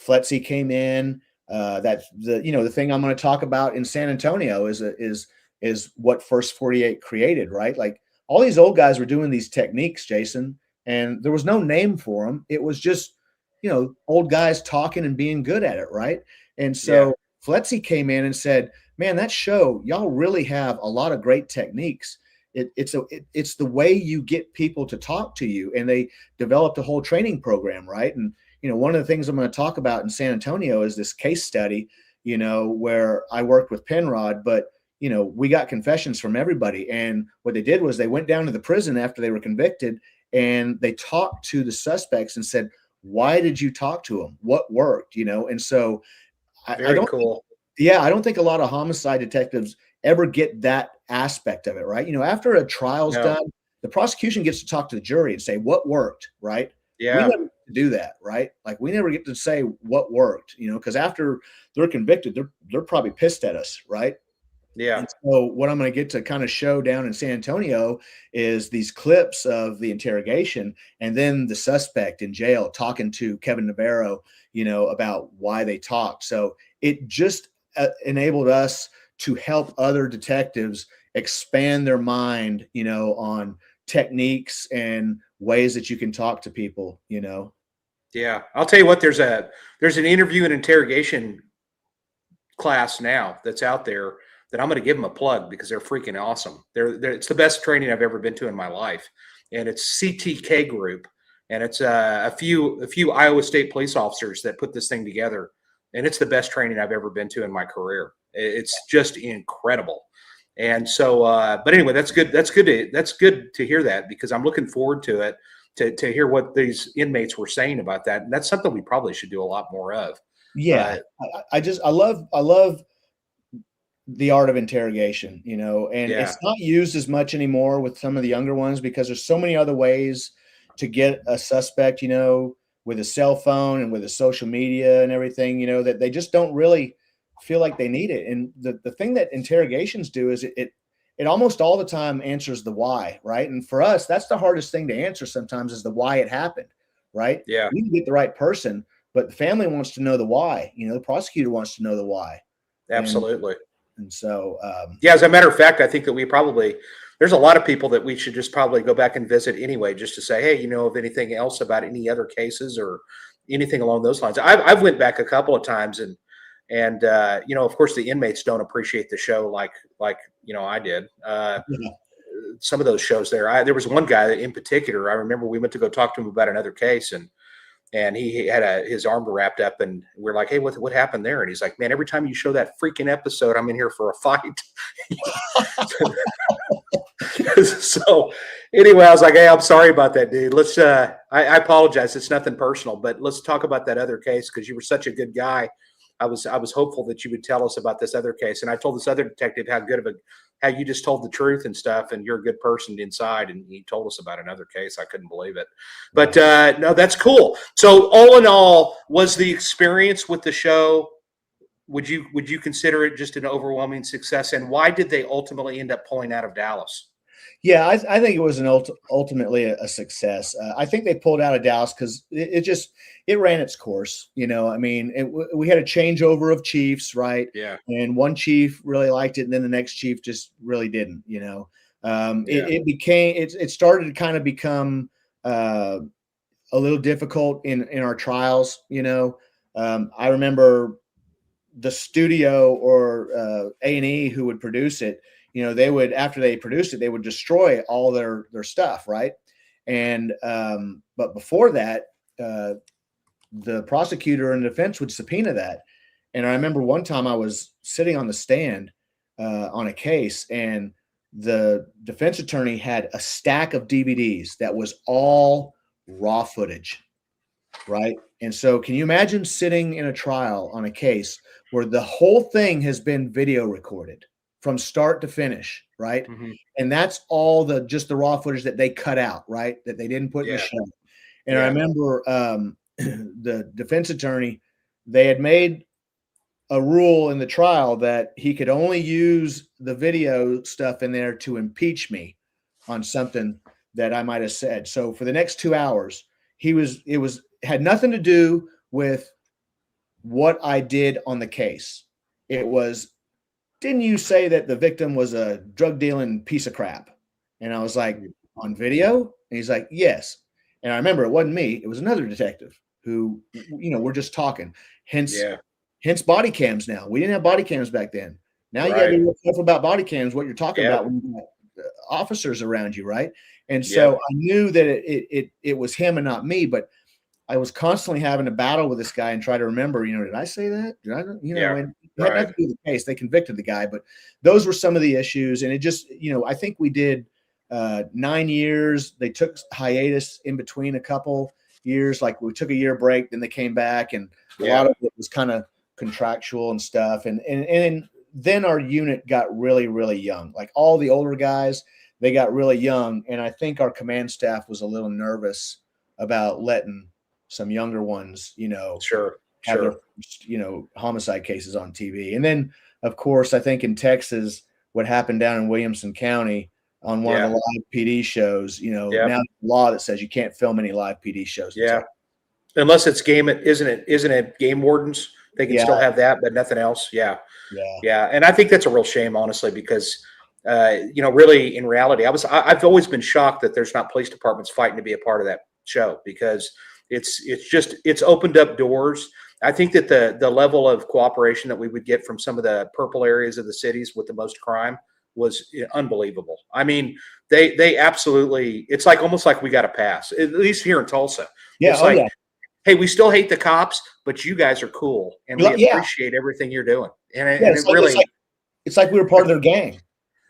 Fletzy came in, that the thing I'm going to talk about in San Antonio is what First 48 created, right? Like, all these old guys were doing these techniques, Jason, and there was no name for them. It was just, you know, old guys talking and being good at it, right? And so Fletzy came in and said, man, that show, y'all really have a lot of great techniques. It's the way you get people to talk to you. And they developed a whole training program, right? And, you know, one of the things I'm going to talk about in San Antonio is this case study, you know, where I worked with Penrod, but, you know, we got confessions from everybody. And what they did was they went down to the prison after they were convicted and they talked to the suspects and said, why did you talk to them? What worked, you know? And so I don't think a lot of homicide detectives ever get that aspect of it, right? You know, after a trial's done, the prosecution gets to talk to the jury and say what worked, right? Yeah. We never get to do that, right? Like, we never get to say what worked, you know, because after they're convicted, they're probably pissed at us, right? Yeah. And so what I'm going to get to kind of show down in San Antonio is these clips of the interrogation and then the suspect in jail talking to Kevin Navarro, you know, about why they talked. So it just enabled us to help other detectives expand their mind, you know, on techniques and ways that you can talk to people, you know. Yeah. I'll tell you what, there's an interview and interrogation class now that's out there that I'm going to give them a plug because they're freaking awesome. It's the best training I've ever been to in my life. And it's CTK Group. And it's a few Iowa State police officers that put this thing together. And it's the best training I've ever been to in my career. It's just incredible. And so, but anyway, that's good. That's good to hear that, because I'm looking forward to it, to hear what these inmates were saying about that. And that's something we probably should do a lot more of. Yeah. I love the art of interrogation, you know, and it's not used as much anymore with some of the younger ones because there's so many other ways to get a suspect, you know, with a cell phone and with a social media and everything, you know, that they just don't really feel like they need it. And the thing that interrogations do is it almost all the time answers the why, right? And for us, that's the hardest thing to answer sometimes, is the why it happened, right? Yeah. We can get the right person, but the family wants to know the why, you know, the prosecutor wants to know the why. Absolutely. And so, as a matter of fact, I think that there's a lot of people that we should just probably go back and visit anyway, just to say, hey, you know, of anything else about any other cases or anything along those lines. I've went back a couple of times and you know, of course the inmates don't appreciate the show like, you know, I did. Some of those shows there was one guy in particular, I remember we went to go talk to him about another case, and he had his arm wrapped up, and we're like, hey, what happened there? And he's like, man, every time you show that freaking episode, I'm in here for a fight. So anyway, I was like, hey, I'm sorry about that, dude. Let's, I apologize. It's nothing personal, but let's talk about that other case, because you were such a good guy. I was hopeful that you would tell us about this other case. And I told this other detective how you just told the truth and stuff, and you're a good person inside. And he told us about another case. I couldn't believe it. But no, that's cool. So all in all, was the experience with the show, would you consider it just an overwhelming success? And why did they ultimately end up pulling out of Dallas? Yeah, I think it was ultimately a success. I think they pulled out of Dallas because it ran its course. You know, I mean, we had a changeover of chiefs, right? Yeah. And one chief really liked it, and then the next chief just really didn't. You know, It started to kind of become a little difficult in our trials. I remember the studio or A&E who would produce it. They would, after they produced it, they would destroy all their stuff, right? And but before that, the prosecutor and defense would subpoena that. And I remember one time I was sitting on the stand on a case, and the defense attorney had a stack of DVDs that was all raw footage, right? And so can you imagine sitting in a trial on a case where the whole thing has been video recorded from start to finish, right? Mm-hmm. And that's all just the raw footage that they cut out, right? That they didn't put in the show. And I remember the defense attorney, they had made a rule in the trial that he could only use the video stuff in there to impeach me on something that I might have said. So for the next 2 hours, it had nothing to do with what I did on the case. It was, didn't you say that the victim was a drug dealing piece of crap? And I was like, on video? And he's like, yes. And I remember it wasn't me. It was another detective who, we're just talking. Hence body cams now. We didn't have body cams back then. Now you got to be real careful about body cams, what you're talking about when you got officers around you, right? And so I knew that it was him and not me, but I was constantly having a battle with this guy and try to remember, did I say that? Did I, and it had nothing to do with the case. They convicted the guy, but those were some of the issues. And it just, I think we did 9 years. They took hiatus in between a couple years. Like we took a year break, then they came back, and a lot of it was kind of contractual and stuff. And then our unit got really, really young. Like all the older guys, they got really young. And I think our command staff was a little nervous about letting some younger ones, have their, homicide cases on TV. And then, of course, I think in Texas, what happened down in Williamson County on one of the live PD shows, now the law that says you can't film any live PD shows. Unless it's isn't it game wardens? They can still have that, but nothing else. Yeah. And I think that's a real shame, honestly, because, really in reality, I've always been shocked that there's not police departments fighting to be a part of that show, because it's opened up doors. I think that the level of cooperation that we would get from some of the purple areas of the cities with the most crime was unbelievable. I mean, they absolutely, it's like almost like we got a pass, at least here in Tulsa. It's hey, we still hate the cops, but you guys are cool, and we appreciate everything you're doing. And it's like we were part of their gang.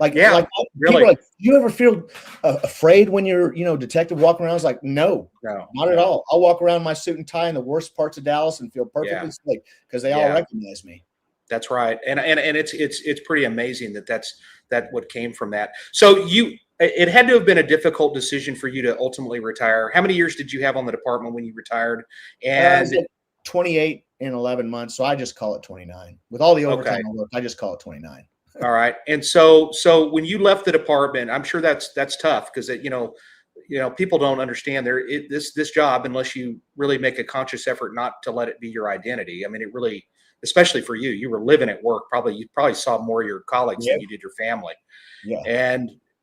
Really. People are like, do you ever feel afraid when you're, detective walking around? I was like, no, not at all. I'll walk around in my suit and tie in the worst parts of Dallas and feel perfectly safe because they all recognize me. That's right. And it's pretty amazing that's what came from that. So it had to have been a difficult decision for you to ultimately retire. How many years did you have on the department when you retired? And 28 and 11 months. So I just call it 29 with all the overtime I worked. I just call it 29. All right. And so when you left the department, I'm sure that's tough, because people don't understand this job unless you really make a conscious effort not to let it be your identity. I mean, it really, especially for you were living at work. You probably saw more of your colleagues than you did your family. Yeah.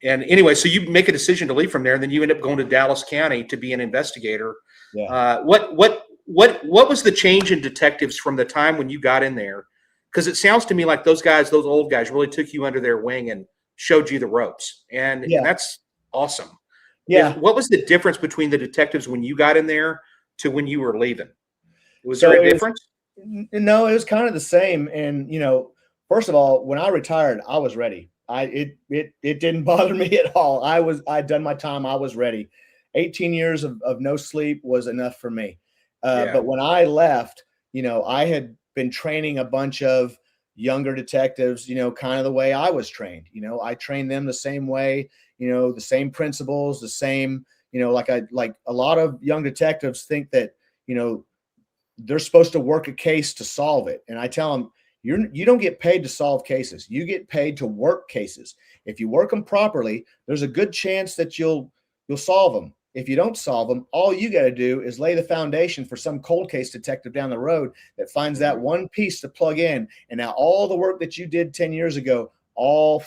And anyway, so you make a decision to leave from there, and then you end up going to Dallas County to be an investigator. Yeah. What was the change in detectives from the time when you got in there? Because it sounds to me like those old guys really took you under their wing and showed you the ropes. And that's awesome. Yeah. What was the difference between the detectives when you got in there to when you were leaving? Was there a difference? No, it was kind of the same. And, first of all, when I retired, I was ready. It didn't bother me at all. I'd done my time. I was ready. 18 years of no sleep was enough for me. But when I left, I had been training a bunch of younger detectives, kind of the way I was trained. I trained them the same way, the same principles, the same, like a lot of young detectives think that, they're supposed to work a case to solve it. And I tell them, you don't get paid to solve cases. You get paid to work cases. If you work them properly, there's a good chance that you'll solve them. If you don't solve them, all you got to do is lay the foundation for some cold case detective down the road that finds that one piece to plug in. And now all the work that you did 10 years ago all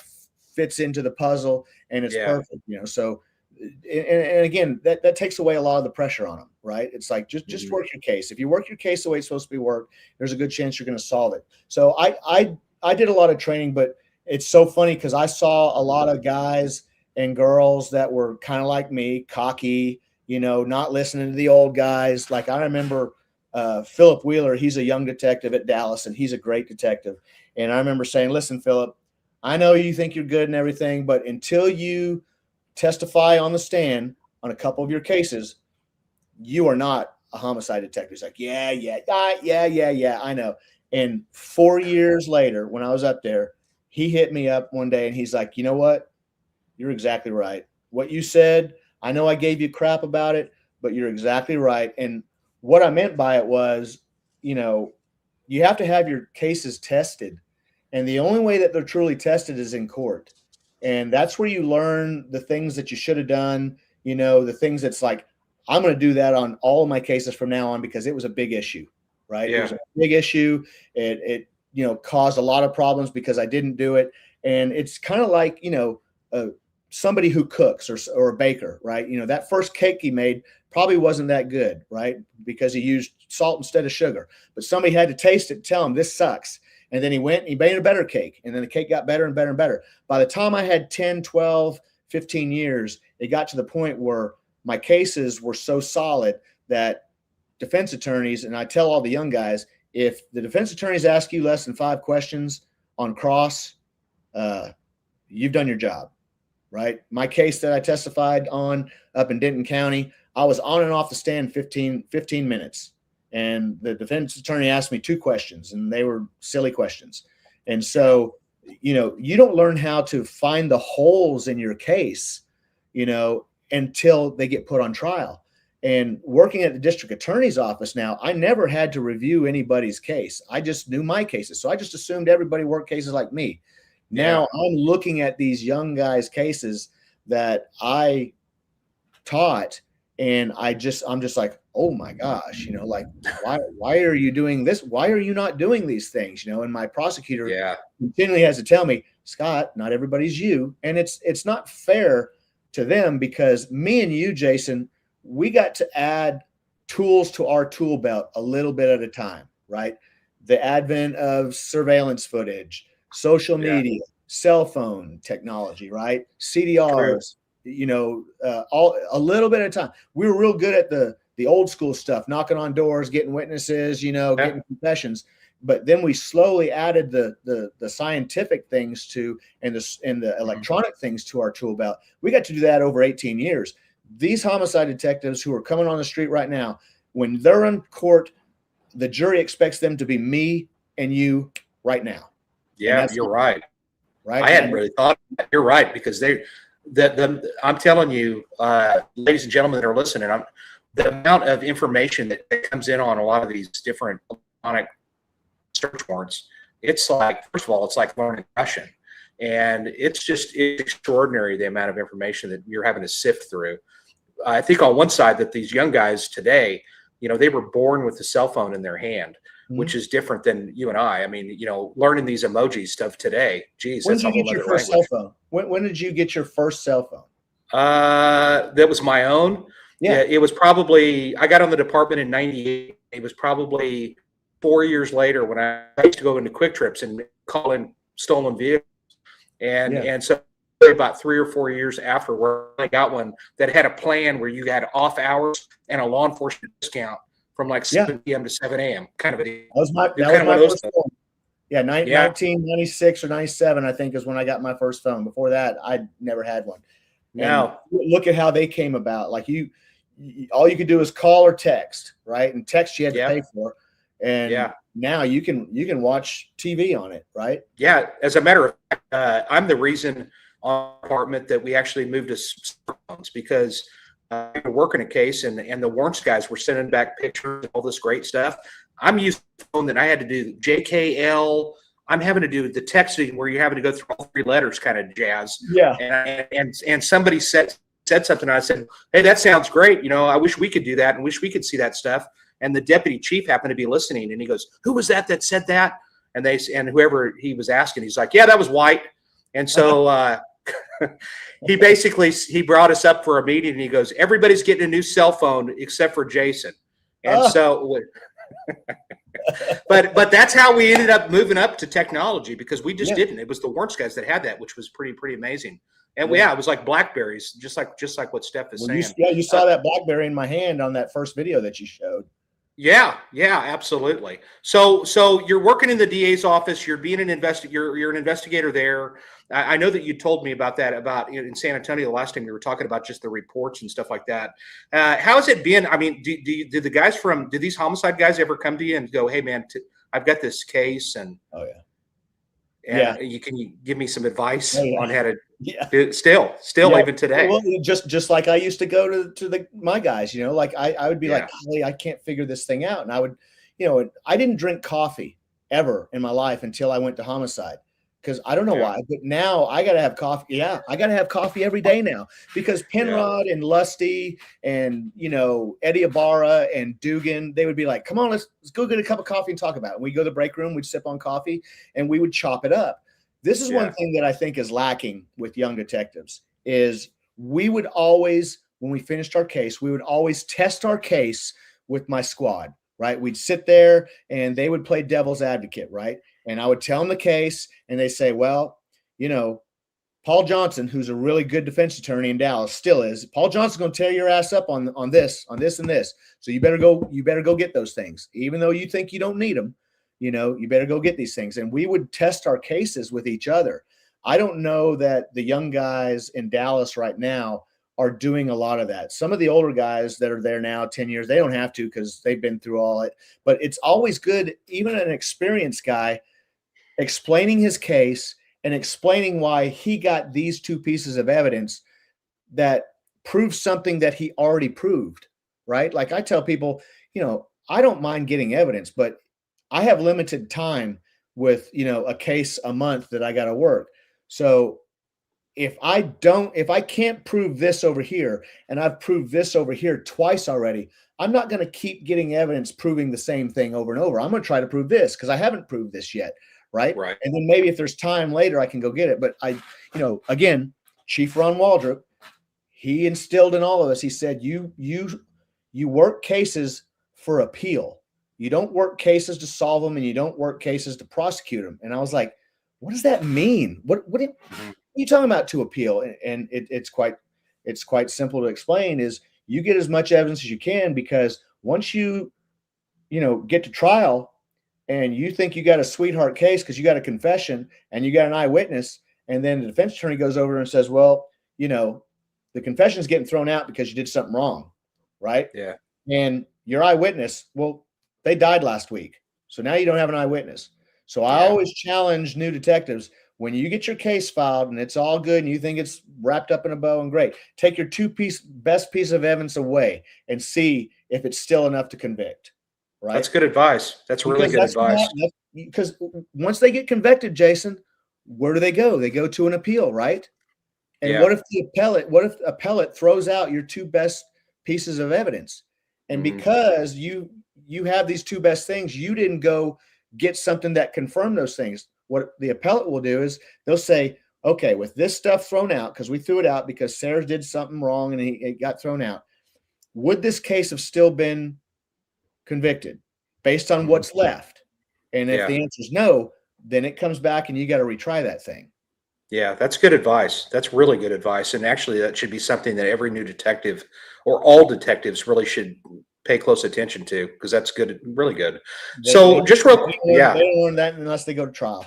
fits into the puzzle and it's Yeah. perfect, you know. So, and again, that takes away a lot of the pressure on them, right? It's like just work your case. If you work your case the way it's supposed to be worked, there's a good chance you're going to solve it. So I did a lot of training, but it's so funny because I saw a lot of guys and girls that were kind of like me, cocky, you know, not listening to the old guys. Like I remember Philip Wheeler, he's a young detective at Dallas, and he's a great detective. And I remember saying, listen, Philip, I know you think you're good and everything, but until you testify on the stand on a couple of your cases, you are not a homicide detective. He's like, yeah, I know. And 4 years later, when I was up there, he hit me up one day and he's like, you know what? You're exactly right. What you said, I know I gave you crap about it, but you're exactly right. And what I meant by it was, you know, you have to have your cases tested. And the only way that they're truly tested is in court. And that's where you learn the things that you should have done, you know, the things that's like, I'm going to do that on all of my cases from now on because it was a big issue, right? Yeah. It was a big issue. It you know, caused a lot of problems because I didn't do it. And it's kind of like, you know, somebody who cooks or a baker, right? You know, that first cake he made probably wasn't that good, right? Because he used salt instead of sugar. But somebody had to taste it and tell him this sucks. And then he went and he made a better cake. And then the cake got better and better and better. By the time I had 10, 12, 15 years, it got to the point where my cases were so solid that defense attorneys, and I tell all the young guys, if the defense attorneys ask you less than 5 questions on cross, you've done your job, right? My case that I testified on up in Denton County, I was on and off the stand 15 minutes. And the defense attorney asked me 2 questions, and they were silly questions. And so, you know, you don't learn how to find the holes in your case, you know, until they get put on trial. And working at the district attorney's office now, I never had to review anybody's case. I just knew my cases. So I just assumed everybody worked cases like me. Now I'm looking at these young guys' cases that I taught, and I'm just like, oh my gosh, you know, like, why are you doing this? Why are you not doing these things? You know, and my prosecutor continually has to tell me, Scott, not everybody's you. And it's not fair to them because me and you, Jason, we got to add tools to our tool belt a little bit at a time, right? The advent of surveillance footage, social media, cell phone technology, right? CDRs, you know, all a little bit at a time. We were real good at the old school stuff, knocking on doors, getting witnesses, you know, getting confessions. But then we slowly added the scientific things to and the electronic things to our tool belt. We got to do that over 18 years. These homicide detectives who are coming on the street right now, when they're in court, the jury expects them to be me and you right now. Yeah, you're right. Right. I hadn't really thought of that. You're right, because I'm telling you, ladies and gentlemen that are listening, the amount of information that comes in on a lot of these different electronic search warrants, it's like, first of all, it's like learning Russian. And it's extraordinary the amount of information that you're having to sift through. I think on one side that these young guys today, you know, they were born with the cell phone in their hand, which is different than you and I. I mean, you know, learning these emoji stuff today, geez, when that's did a you whole get your other first language. cell phone? When did you get your first cell phone? That was my own. Yeah, it was probably, I got on the department in 98. It was probably 4 years later when I used to go into Quick Trips and call in stolen vehicles. And so about 3 or 4 years after, where I got one that had a plan where you had off hours and a law enforcement discount from like 7 p.m. to 7 a.m. kind of a deal. That was my first phone. Yeah, 1996 or 97, I think, is when I got my first phone. Before that, I never had one. Now, look at how they came about. Like all you could do is call or text, right? And text you had to pay for. And now you can watch TV on it, right? Yeah. As a matter of fact, I'm the reason on the department that we actually moved to smartphones, because we were working a case and the warrants guys were sending back pictures and all this great stuff. I'm using a phone that I had to do JKL. I'm having to do the texting where you're having to go through all 3 letters kind of jazz. Yeah. And somebody said something. And I said, hey, that sounds great. You know, I wish we could do that and wish we could see that stuff. And the deputy chief happened to be listening, and he goes, who was that said that? And whoever he was asking, he's like, yeah, that was White. And so he brought us up for a meeting, and he goes, everybody's getting a new cell phone except for Jason. And but that's how we ended up moving up to technology, because we just didn't. It was the Warrants guys that had that, which was pretty amazing. And it was like Blackberries, just like what Steph is saying. You saw that Blackberry in my hand on that first video that you showed. Yeah, absolutely. So you're working in the DA's office. You're being an you're an investigator there. I know that you told me about that in San Antonio the last time we were talking about just the reports and stuff like that. How has it been? I mean, did these homicide guys ever come to you and go, "Hey, man, I've got this case," and can you give me some advice on how to do it still even today? Well, just like I used to go to my guys, like I would be like, "Hey, I can't figure this thing out," and I would, I didn't drink coffee ever in my life until I went to homicide. Because I don't know why, but now I got to have coffee. Yeah, I got to have coffee every day now, because Penrod and Lusty and, Eddie Ibarra and Dugan, they would be like, come on, let's go get a cup of coffee and talk about it. And we'd go to the break room, we'd sip on coffee, and we would chop it up. This is one thing that I think is lacking with young detectives is we would always, when we finished our case, we would always test our case with my squad, right? We'd sit there and they would play devil's advocate, right? And I would tell them the case, and they say, well, Paul Johnson, who's a really good defense attorney in Dallas, still is. Paul Johnson's going to tear your ass up on this, and this. So you better go get those things. Even though you think you don't need them, you better go get these things. And we would test our cases with each other. I don't know that the young guys in Dallas right now are doing a lot of that. Some of the older guys that are there now, 10 years, they don't have to because they've been through all it. But it's always good, even an experienced guy, explaining his case and explaining why he got these two pieces of evidence that proves something that he already proved, right? Like I tell people, I don't mind getting evidence, but I have limited time with, a case a month that I got to work. So if I can't prove this over here, and I've proved this over here twice already, I'm not going to keep getting evidence proving the same thing over and over. I'm going to try to prove this because I haven't proved this yet. Right. And then maybe if there's time later, I can go get it. But again, Chief Ron Waldrop, he instilled in all of us, he said, you work cases for appeal. You don't work cases to solve them, and you don't work cases to prosecute them. And I was like, what does that mean? What are you talking about to appeal? And it's quite simple to explain is you get as much evidence as you can, because once you get to trial, and you think you got a sweetheart case because you got a confession and you got an eyewitness, and then the defense attorney goes over and says, well, the confession is getting thrown out because you did something wrong, right? Yeah. And your eyewitness, well, they died last week, so now you don't have an eyewitness. So I always challenge new detectives, when you get your case filed and it's all good and you think it's wrapped up in a bow and great, take your best piece of evidence away and see if it's still enough to convict. Right? That's good advice. That's really good advice. Because once they get convicted, Jason, where do they go? They go to an appeal, right? And what if the appellate throws out your two best pieces of evidence? And because you have these two best things, you didn't go get something that confirmed those things. What the appellate will do is they'll say, okay, with this stuff thrown out, because we threw it out because Sarah did something wrong and it got thrown out, would this case have still been convicted based on what's left? And if the answer is no, then it comes back and you got to retry that thing. Yeah, that's good advice. That's really good advice. And actually that should be something that every new detective or all detectives really should pay close attention to, because that's good, really good. They don't learn that unless they go to trial.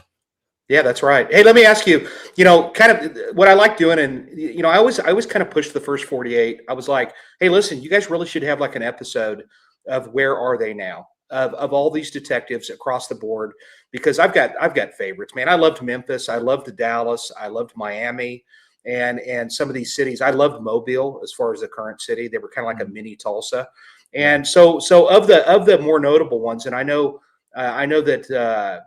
Yeah, that's right. Hey, let me ask you, kind of what I like doing, and I always kind of push the first 48. I was like, hey, listen, you guys really should have like an episode of where are they now, of all these detectives across the board, because I've got favorites, man. I loved Memphis, I loved Dallas, I loved Miami, and some of these cities. I loved Mobile as far as the current city. They were kind of like a mini Tulsa. And so of the more notable ones, and I know that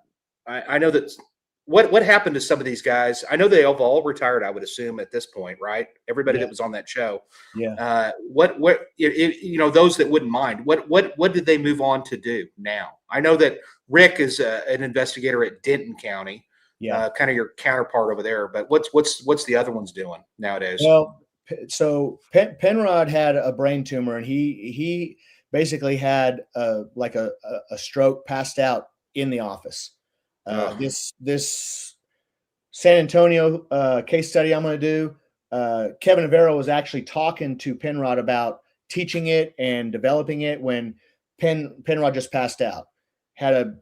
what happened to some of these guys. I know they have all retired, I would assume, at this point, right? Everybody that was on that show. Yeah. What those that wouldn't mind, what did they move on to do now? I know that Rick is an investigator at Denton County. Yeah. kind of your counterpart over there. But what's the other ones doing nowadays? Well, so Penrod had a brain tumor, and he basically had like a stroke, passed out in the office. This San Antonio case study I'm going to do, Kevin Navarro was actually talking to Penrod about teaching it and developing it when Penrod just passed out. Had a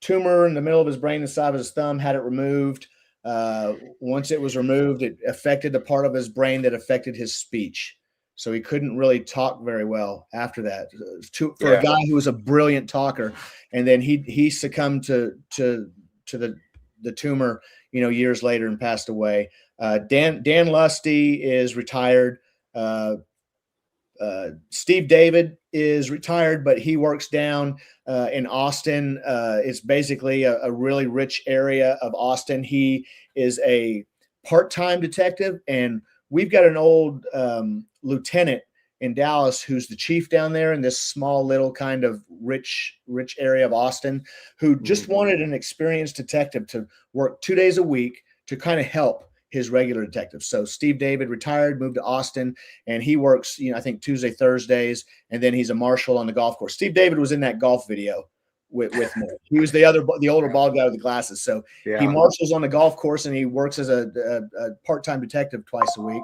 tumor in the middle of his brain, the size of his thumb, had it removed. Once it was removed, it affected the part of his brain that affected his speech. So he couldn't really talk very well after that. For a guy who was a brilliant talker, and then he succumbed to the tumor, years later and passed away. Dan Lusty is retired. Steve David is retired, but he works down in Austin. It's basically a really rich area of Austin. He is a part-time detective, and we've got an old lieutenant in Dallas who's the chief down there in this small little kind of rich area of Austin, who just wanted an experienced detective to work 2 days a week to kind of help his regular detectives. So Steve David retired, moved to Austin, and he works, I think Tuesday, Thursdays, and then he's a marshal on the golf course. Steve David was in that golf video with me. He was the older bald guy with the glasses. So he marshals on the golf course, and he works as a part-time detective twice a week.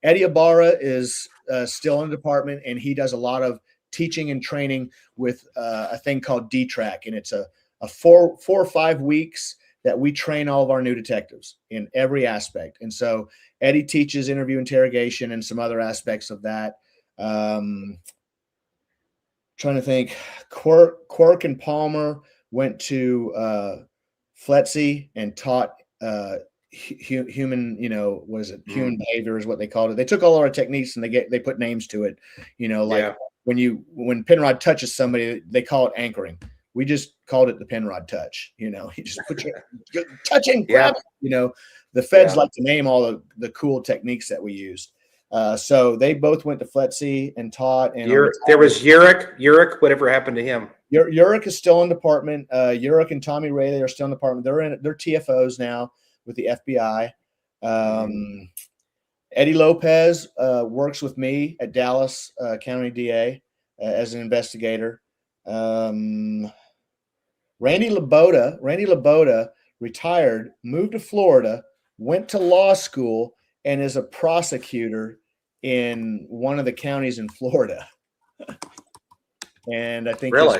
Eddie Ibarra is still in the department, and he does a lot of teaching and training with a thing called D-Track, and it's a 4 or 5 weeks that we train all of our new detectives in every aspect. And so Eddie teaches interview interrogation and some other aspects of that. Trying to think, Quirk and Palmer went to FLETC and taught human, what is it? Human behavior is what they called it. They took all our techniques and they put names to it, when Penrod touches somebody, they call it anchoring. We just called it the Penrod touch. You just put your touching, grab. The feds like to name all the cool techniques that we used. So they both went to FLETC and taught. And there was Uric. Whatever happened to him? Uric is still in department. Uric and Tommy Ray, they are still in department. They're TFOs now with the FBI. Eddie Lopez works with me at Dallas County DA as an investigator. Randy Laboda retired, moved to Florida, went to law school, and is a prosecutor in one of the counties in Florida. And I think really,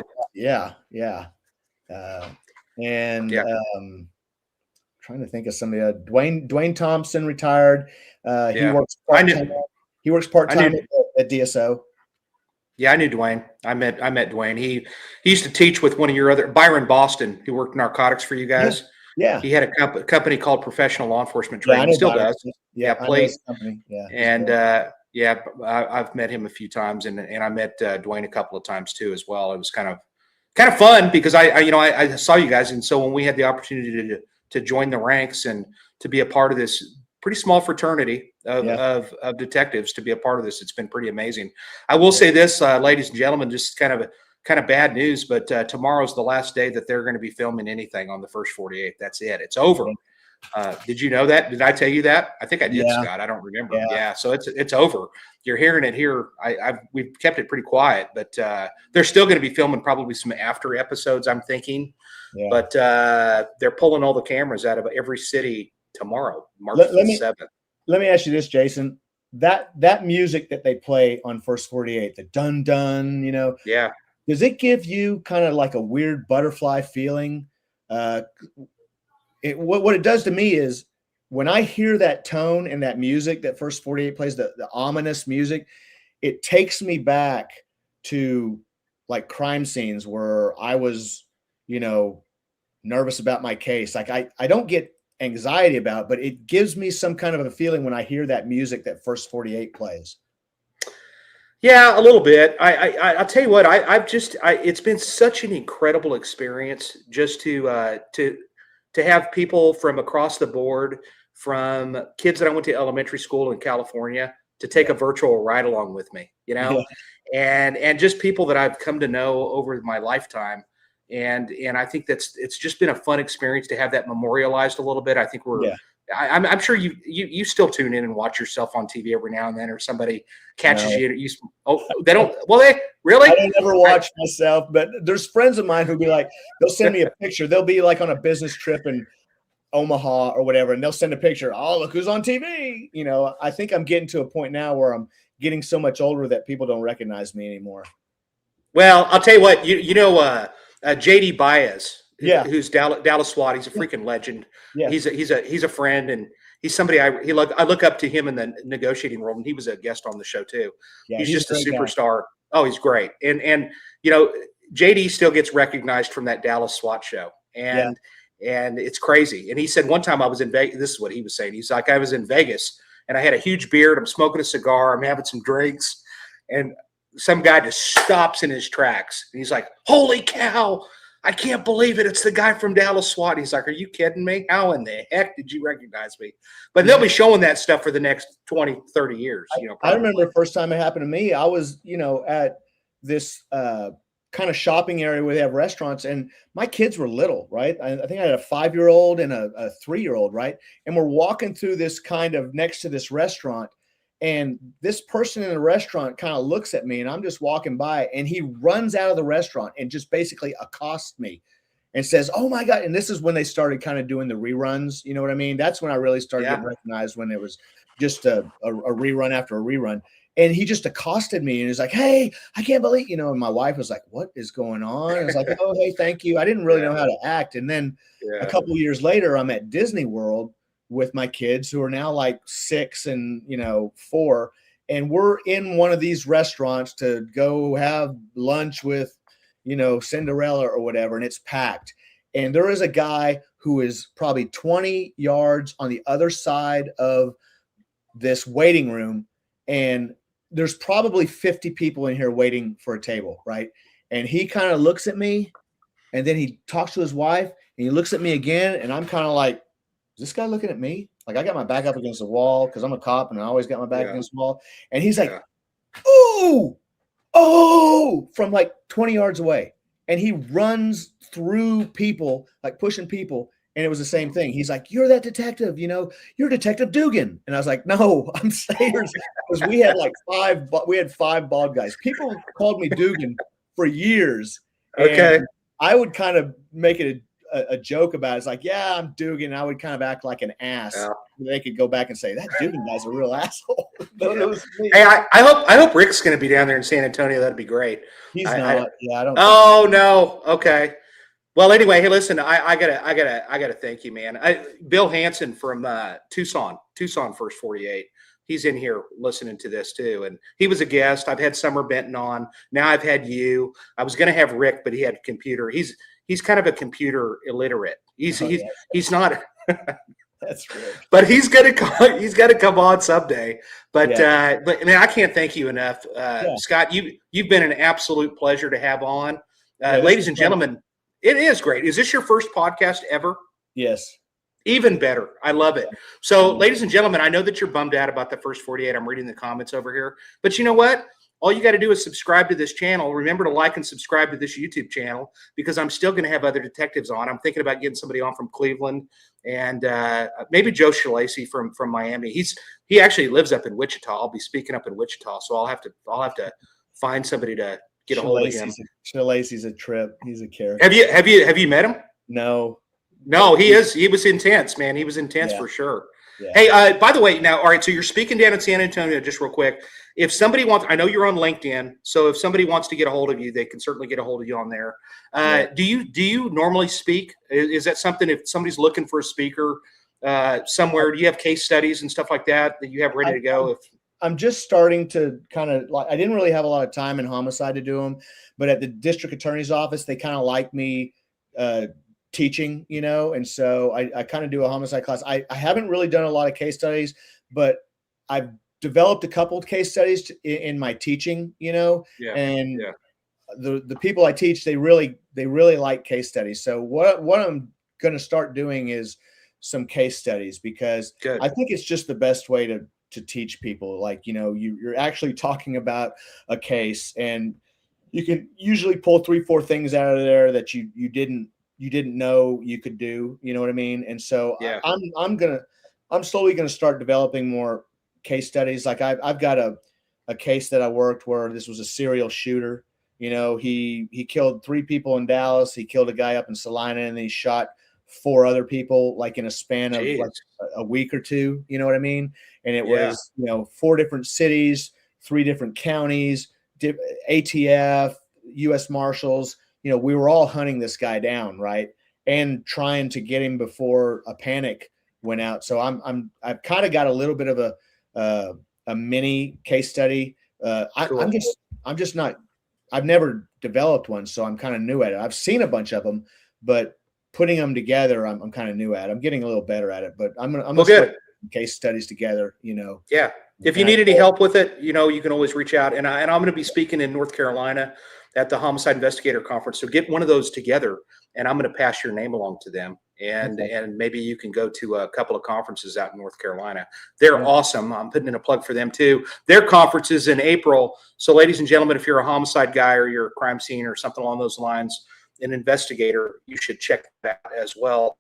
trying to think of somebody. Dwayne Thompson retired. He works part-time. He works part-time at DSO. Yeah, I knew Dwayne. I met Dwayne. He used to teach with one of your other Byron Boston, who worked narcotics for you guys. Yeah. He had a company called Professional Law Enforcement Training. He still does. Place. Company. Yeah. And I've met him a few times, and I met Dwayne a couple of times too as well. It was kind of fun because I saw you guys, and so when we had the opportunity to join the ranks and to be a part of this pretty small fraternity of detectives, to be a part of this, it's been pretty amazing. I will say this, ladies and gentlemen, just kind of bad news, but tomorrow's the last day that they're going to be filming anything on the First 48. That's it. It's over. Did you know that? Did I tell you that? I think I did, Scott. I don't remember. Yeah. So it's over. You're hearing it here. We've kept it pretty quiet, but they're still going to be filming probably some after episodes, I'm thinking. Yeah. But they're pulling all the cameras out of every city tomorrow, March 7th. Let me ask you this, Jason. That music that they play on First 48, the dun dun, Yeah. Does it give you kind of like a weird butterfly feeling? What it does to me is when I hear that tone and that music that First 48 plays, the ominous music, it takes me back to like crime scenes where I was, nervous about my case. Like I don't get anxiety about it, but it gives me some kind of a feeling when I hear that music that First 48 plays. Yeah, a little bit. I'll tell you what, it's been such an incredible experience just to have people from across the board, from kids that I went to elementary school in California, to take a virtual ride along with me, and just people that I've come to know over my lifetime. And I think it's just been a fun experience to have that memorialized a little bit. I think Yeah. I'm sure you still tune in and watch yourself on TV every now and then, or somebody catches No. you. They don't. Well, they really. I don't ever watch myself, but there's friends of mine who'll be like, they'll send me a picture. They'll be like on a business trip in Omaha or whatever, and they'll send a picture. Oh, look who's on TV. You know, I think I'm getting to a point now where I'm getting so much older that people don't recognize me anymore. Well, I'll tell you what. JD Baez, Yeah. who's Dallas SWAT. He's a freaking legend. Yeah. He's a friend, and he's somebody I look up to him in the negotiating world, and he was a guest on the show too. Yeah, he's just a great guy. superstar. Oh, he's great. And you know, JD still gets recognized from that Dallas SWAT show. And it's crazy. And he said one time I was in Vegas. This is what he was saying. He's like, I was in Vegas and I had a huge beard. I'm smoking a cigar. I'm having some drinks. And some guy just stops in his tracks. And he's like, holy cow, I can't believe it. It's the guy from Dallas SWAT. He's like, are you kidding me? How in the heck did you recognize me? But they'll be showing that stuff for the next 20, 30 years. You know, I remember the first time it happened to me. I was, at this kind of shopping area where they have restaurants, and my kids were little, right? I think I had a 5-year-old and a 3-year-old, right? And we're walking through this kind of next to this restaurant, and this person in the restaurant kind of looks at me, and I'm just walking by, and he runs out of the restaurant and just basically accosts me and says, oh my God. And this is when they started kind of doing the reruns. You know what I mean? That's when I really started getting recognized, when it was just a rerun after a rerun. And he just accosted me and he's like, hey, I can't believe, and my wife was like, what is going on? I was like, oh, hey, thank you. I didn't really know how to act. And then a couple of years later, I'm at Disney World with my kids, who are now like 6 and, 4. And we're in one of these restaurants to go have lunch with, Cinderella or whatever. And it's packed. And there is a guy who is probably 20 yards on the other side of this waiting room. And there's probably 50 people in here waiting for a table, right? And he kind of looks at me, and then he talks to his wife, and he looks at me again, and I'm kind of like, is this guy looking at me? Like, I got my back up against the wall because I'm a cop, and I always got my back against the wall. And he's like, oh, from like 20 yards away. And he runs through people, like pushing people. And it was the same thing. He's like, you're that detective, you're Detective Dugan. And I was like, no, I'm Sayers. Because we had like 5 bald guys. People called me Dugan for years. Okay. And I would kind of make it a joke about it. It's like, yeah, I'm Dugan. I would kind of act like an ass. Yeah. They could go back and say, that Dugan guy's a real asshole. Hey, I hope Rick's going to be down there in San Antonio. That'd be great. He's not. I don't. Oh, no. Okay. Well, anyway, hey, listen, I gotta thank you, man. Bill Hansen from Tucson First 48. He's in here listening to this too, and he was a guest. I've had Summer Benton on. Now I've had you. I was gonna have Rick, but he had a computer. He's kind of a computer illiterate. He's not. That's good. But he's got to come on someday. But I mean, I can't thank you enough, Scott. You've been an absolute pleasure to have on, ladies and gentlemen. It is great. Is this your first podcast ever? Yes. Even better. I love it. So, ladies and gentlemen, I know that you're bummed out about the First 48. I'm reading the comments over here. But you know what? All you got to do is subscribe to this channel. Remember to like and subscribe to this YouTube channel, because I'm still going to have other detectives on. I'm thinking about getting somebody on from Cleveland, and maybe Joe Shalacy from Miami. He actually lives up in Wichita. I'll be speaking up in Wichita, so I'll have to find somebody to get a hold of him. Shalacy's a trip. He's a character. Have you met him? No, he is. He was intense, man. He was intense for sure. Yeah. Hey, by the way, now, all right, so you're speaking down in San Antonio, just real quick. If somebody wants, I know you're on LinkedIn, so if somebody wants to get a hold of you, they can certainly get a hold of you on there. Do you normally speak? Is that something, if somebody's looking for a speaker somewhere, do you have case studies and stuff like that you have ready to go? I'm just starting to kind of like, I didn't really have a lot of time in homicide to do them, but at the district attorney's office, they kind of like me teaching, and so I kind of do a homicide class. I haven't really done a lot of case studies, but I've developed a couple of case studies in my teaching, and the people I teach, they really like case studies. So what I'm going to start doing is some case studies, because I think it's just the best way to teach people. Like, you're actually talking about a case, and you can usually pull 3-4 things out of there that you didn't know you could do. You know what I mean? And so Yeah. I'm slowly gonna start developing more case studies. Like I've got a case that I worked where this was a serial shooter. You know, he killed 3 people in Dallas. He killed a guy up in Salina, and then he shot 4 other people like in a span of like a week or 2. You know what I mean? And it was, 4 different cities, 3 different counties, ATF, U.S. Marshals. You know, we were all hunting this guy down, right, and trying to get him before a panic went out. So I've kind of got a little bit of a mini case study. Cool. I'm just not. I've never developed one, so I'm kind of new at it. I've seen a bunch of them, but putting them together, I'm kind of new at. I'm getting a little better at it, but I'm gonna put case studies together. Yeah. If you need any help with it, you can always reach out. And I'm going to be speaking in North Carolina at the Homicide Investigator Conference. So get one of those together, and I'm going to pass your name along to them. And maybe you can go to a couple of conferences out in North Carolina. They're awesome. I'm putting in a plug for them too. Their conference is in April. So ladies and gentlemen, if you're a homicide guy or you're a crime scene or something along those lines, an investigator, you should check that as well.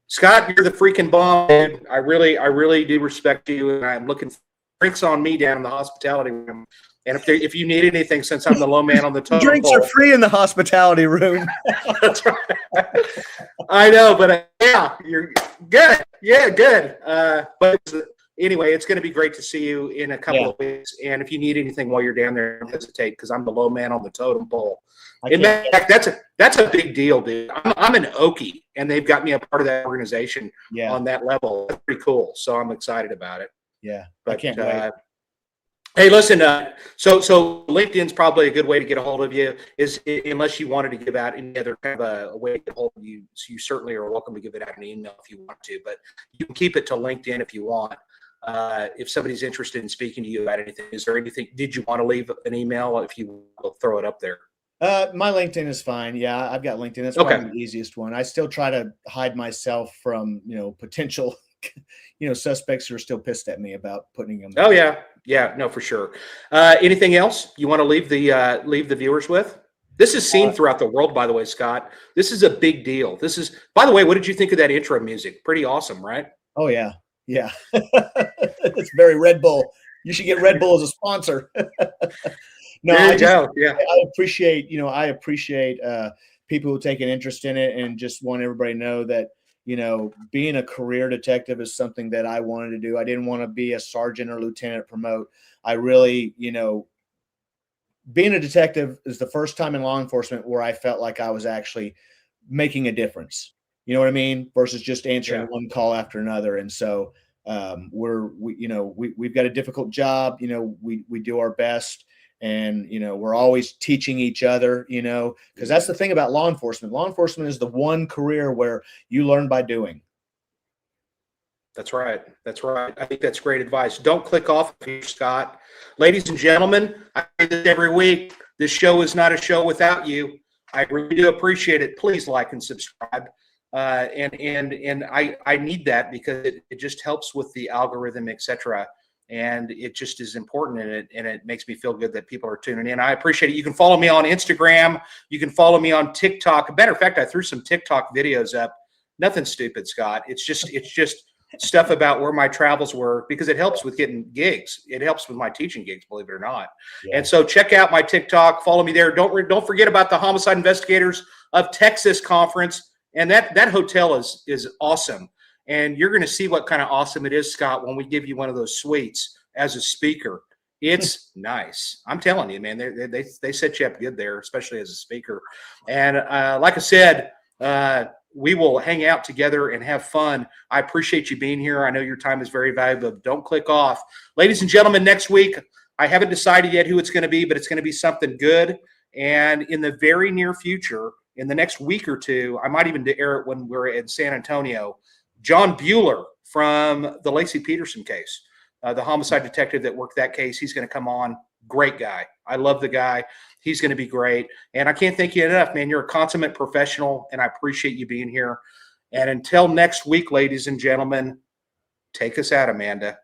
Scott, you're the freaking bomb, dude. I really do respect you, and I'm looking for drinks on me down in the hospitality room. And if you need anything, since I'm the low man on the totem drinks pole, are free in the hospitality room. That's right. I know, but yeah, you're good. Yeah, good. But anyway, it's going to be great to see you in a couple of weeks. And if you need anything while you're down there, don't hesitate, because I'm the low man on the totem pole. In fact, that's a big deal, dude. I'm an Okie, and they've got me a part of that organization on that level. That's pretty cool. So I'm excited about it. Yeah, but, I can't wait. Hey, listen. So LinkedIn's probably a good way to get a hold of you. Is unless you wanted to give out any other kind of a way to get a hold of you. So you certainly are welcome to give it out an email if you want to, but you can keep it to LinkedIn if you want. If somebody's interested in speaking to you about anything, is there anything? Did you want to leave an email? If you will throw it up there. My LinkedIn is fine. Yeah, I've got LinkedIn. That's probably the easiest one. I still try to hide myself from, potential, suspects who are still pissed at me about putting them. Oh yeah. Yeah, no, for sure. Anything else you want to leave the viewers with? This is seen throughout the world, by the way, Scott. This is a big deal. This is, by the way, what did you think of that intro music? Pretty awesome, right? Oh yeah. Yeah. It's very Red Bull. You should get Red Bull as a sponsor. No, I appreciate, I appreciate people who take an interest in it, and just want everybody to know that, being a career detective is something that I wanted to do. I didn't want to be a sergeant or lieutenant promote. I really, being a detective is the first time in law enforcement where I felt like I was actually making a difference. You know what I mean? Versus just answering one call after another. And so we've got a difficult job. We do our best. And, we're always teaching each other, because that's the thing about law enforcement. Law enforcement is the one career where you learn by doing. That's right. That's right. I think that's great advice. Don't click off here, Scott. Ladies and gentlemen, I say this every week. This show is not a show without you. I really do appreciate it. Please like and subscribe. And I need that, because it just helps with the algorithm, etc. And it just is important, and it makes me feel good that people are tuning in. I appreciate it. You can follow me on Instagram. You can follow me on TikTok. Matter of fact, I threw some TikTok videos up. Nothing stupid, Scott. It's just stuff about where my travels were, because it helps with getting gigs. It helps with my teaching gigs, believe it or not. Yeah. And so check out my TikTok. Follow me there. Don't forget about the Homicide Investigators of Texas conference. And that hotel is awesome. And you're going to see what kind of awesome it is, Scott, when we give you one of those suites as a speaker. It's nice. I'm telling you, man, they set you up good there, especially as a speaker. And like I said, we will hang out together and have fun. I appreciate you being here. I know your time is very valuable. Don't click off. Ladies and gentlemen, next week, I haven't decided yet who it's going to be, but it's going to be something good. And in the very near future, in the next week or two, I might even air it when we're in San Antonio. John Bueller from the Lacey Peterson case, the homicide detective that worked that case. He's going to come on. Great guy. I love the guy. He's going to be great. And I can't thank you enough, man. You're a consummate professional, and I appreciate you being here. And until next week, ladies and gentlemen, take us out, Amanda.